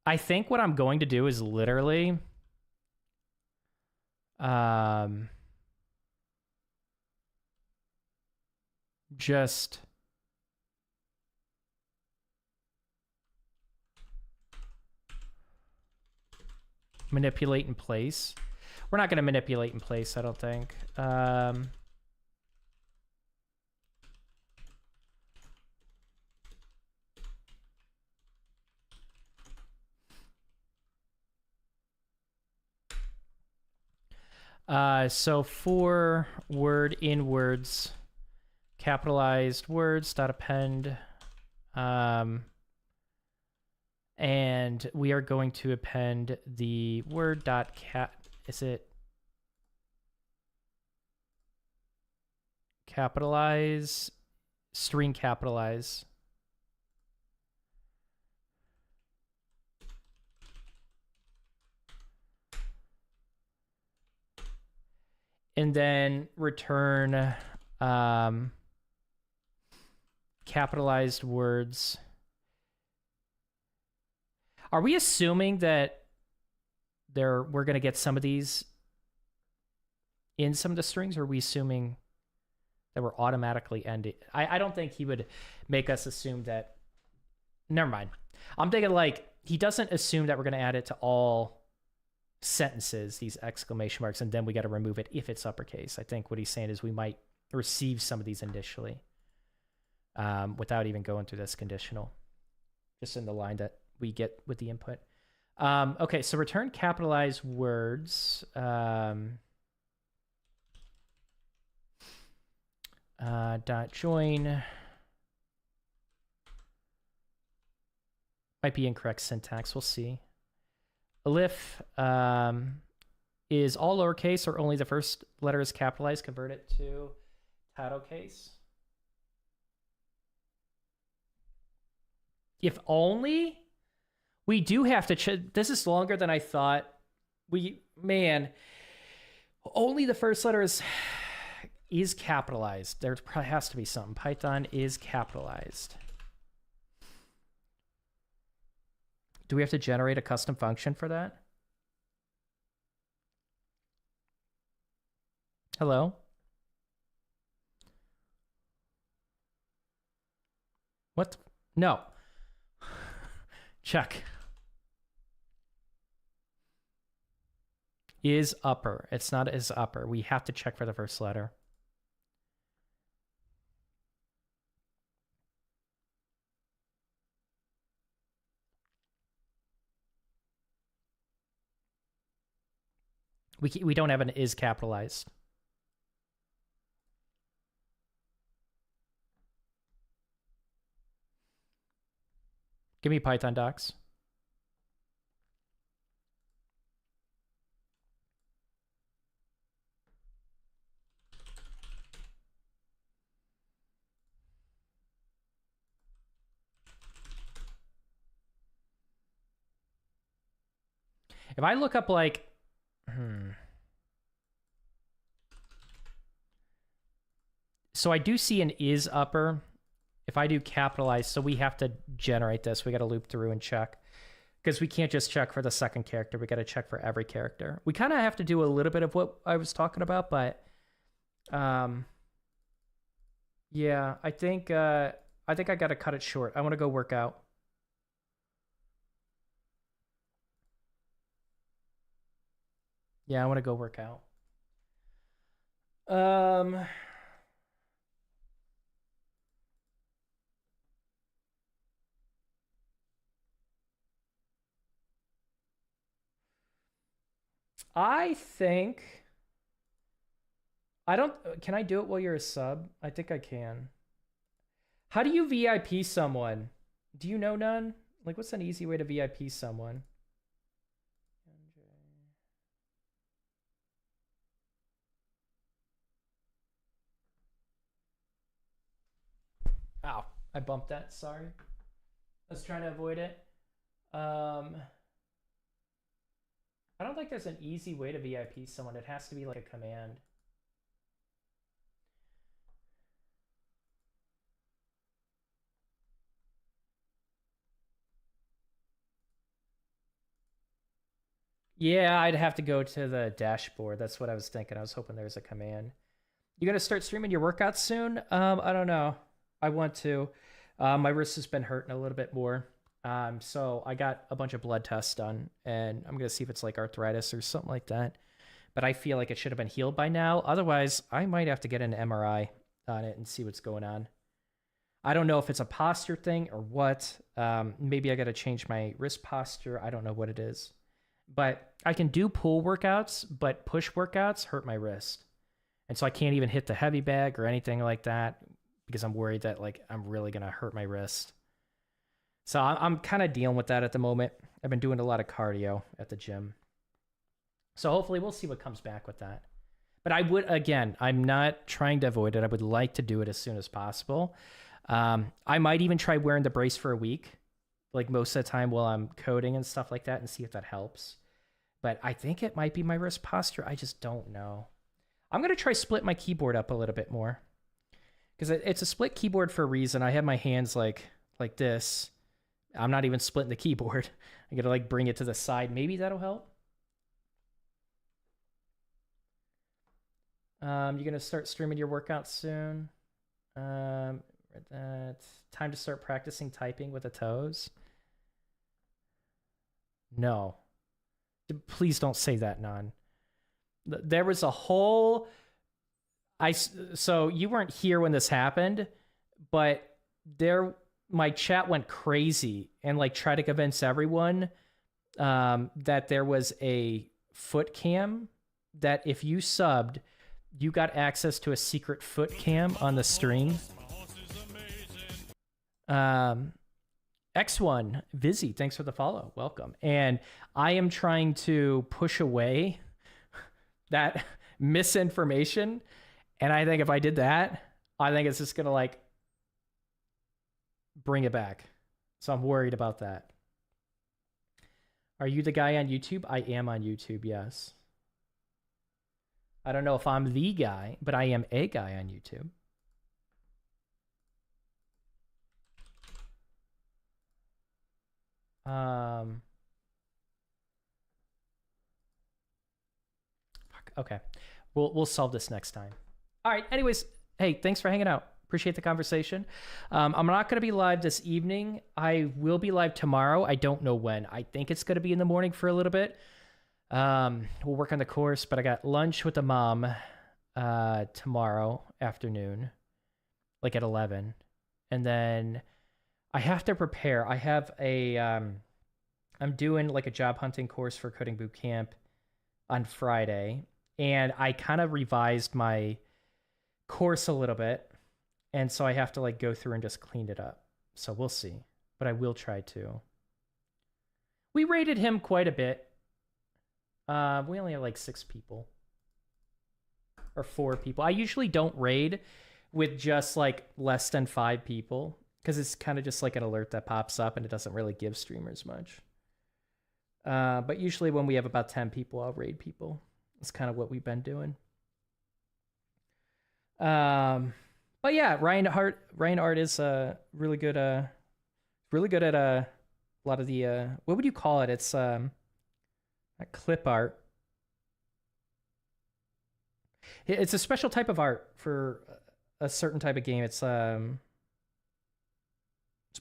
I think what I'm going to do is literally just manipulate in place. We're not going to manipulate in place, I don't think. So for word in words, capitalized words dot append, and we are going to append the word dot is it capitalize, string capitalize. And then return capitalized words. Are we assuming that we're going to get some of these in some of the strings, or are we assuming that we're automatically ending? I don't think he would make us assume that. Never mind. I'm thinking like he doesn't assume that we're going to add it to all sentences, these exclamation marks, and then we got to remove it if it's uppercase. I think what he's saying is we might receive some of these initially without even going through this conditional, just in the line that we get with the input. Okay, so return capitalized words. Dot join. Might be incorrect syntax. We'll see. If is all lowercase or only the first letter is capitalized, convert it to title case. If only, we do have to this is longer than I thought Man, only the first letter is capitalized. There probably has to be something. Python is capitalized. Do we have to generate a custom function for that? Hello? What? No. Check. Is upper. It's not is upper. We have to check for the first letter. We don't have an is capitalized. Give me Python docs. If I look up like, so I do see an is upper. If I do capitalize, so we have to generate this. We got to loop through and check because we can't just check for the second character. We got to check for every character. We kind of have to do a little bit of what I was talking about, but yeah, I think I got to cut it short. I want to go work out. Yeah, I want to go work out. I think can I do it while you're a sub? I think I can. How do you VIP someone? Do you know none? Like, what's an easy way to VIP someone? Ow, I bumped that, sorry. I was trying to avoid it. I don't think there's an easy way to VIP someone. It has to be like a command. Yeah, I'd have to go to the dashboard. That's what I was thinking. I was hoping there's a command. You gonna start streaming your workouts soon? I don't know. I want to. My wrist has been hurting a little bit more. So I got a bunch of blood tests done, and I'm gonna see if it's like arthritis or something like that. But I feel like it should have been healed by now. Otherwise, I might have to get an MRI on it and see what's going on. I don't know if it's a posture thing or what. Maybe I got to change my wrist posture. I don't know what it is. But I can do pull workouts, but push workouts hurt my wrist. And so I can't even hit the heavy bag or anything like that because I'm worried that like I'm really going to hurt my wrist. So I'm kind of dealing with that at the moment. I've been doing a lot of cardio at the gym. So hopefully we'll see what comes back with that. But I would, again, I'm not trying to avoid it. I would like to do it as soon as possible. I might even try wearing the brace for a week, like most of the time while I'm coding and stuff like that, and see if that helps. But I think it might be my wrist posture. I just don't know. I'm going to try split my keyboard up a little bit more because it's a split keyboard for a reason. I have my hands like this. I'm not even splitting the keyboard. I got to like bring it to the side. Maybe that'll help. You're going to start streaming your workouts soon. Time to start practicing typing with the toes. No. Please don't say that, Nan. There was a whole... So you weren't here when this happened, but my chat went crazy and like tried to convince everyone that there was a foot cam that if you subbed, you got access to a secret foot cam on the stream. X1 Vizzy, thanks for the follow. Welcome. And I am trying to push away that misinformation. And I think if I did that, I think it's just going to like bring it back. So I'm worried about that. Are you the guy on YouTube? I am on YouTube, yes. I don't know if I'm the guy, but I am a guy on YouTube. Okay. We'll solve this next time. All right. Anyways, hey, thanks for hanging out. Appreciate the conversation. I'm not going to be live this evening. I will be live tomorrow. I don't know when. I think it's going to be in the morning for a little bit. We'll work on the course, but I got lunch with the mom tomorrow afternoon, like at 11. And then I have to prepare. I have I'm doing like a job hunting course for Coding Boot Camp on Friday. And I kind of revised my course a little bit. And so I have to like go through and just clean it up. So we'll see. But I will try to. We rated him quite a bit. We only have like 6 people. Or 4 people. I usually don't raid with just like less than 5 people. Because it's kind of just like an alert that pops up and it doesn't really give streamers much. But usually when we have about 10 people, I'll raid people. That's kind of what we've been doing. But yeah, Ryan Art is really good at a lot of the what would you call it? It's clip art. It's a special type of art for a certain type of game. It's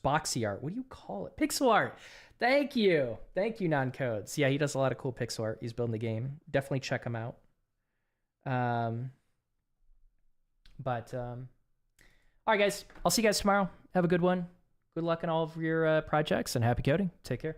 boxy art. What do you call it? Pixel art. Thank you, non-codes. Yeah, he does a lot of cool pixel art. He's building the game. Definitely check him out. All right, guys. I'll see you guys tomorrow. Have a good one. Good luck in all of your projects and happy coding. Take care.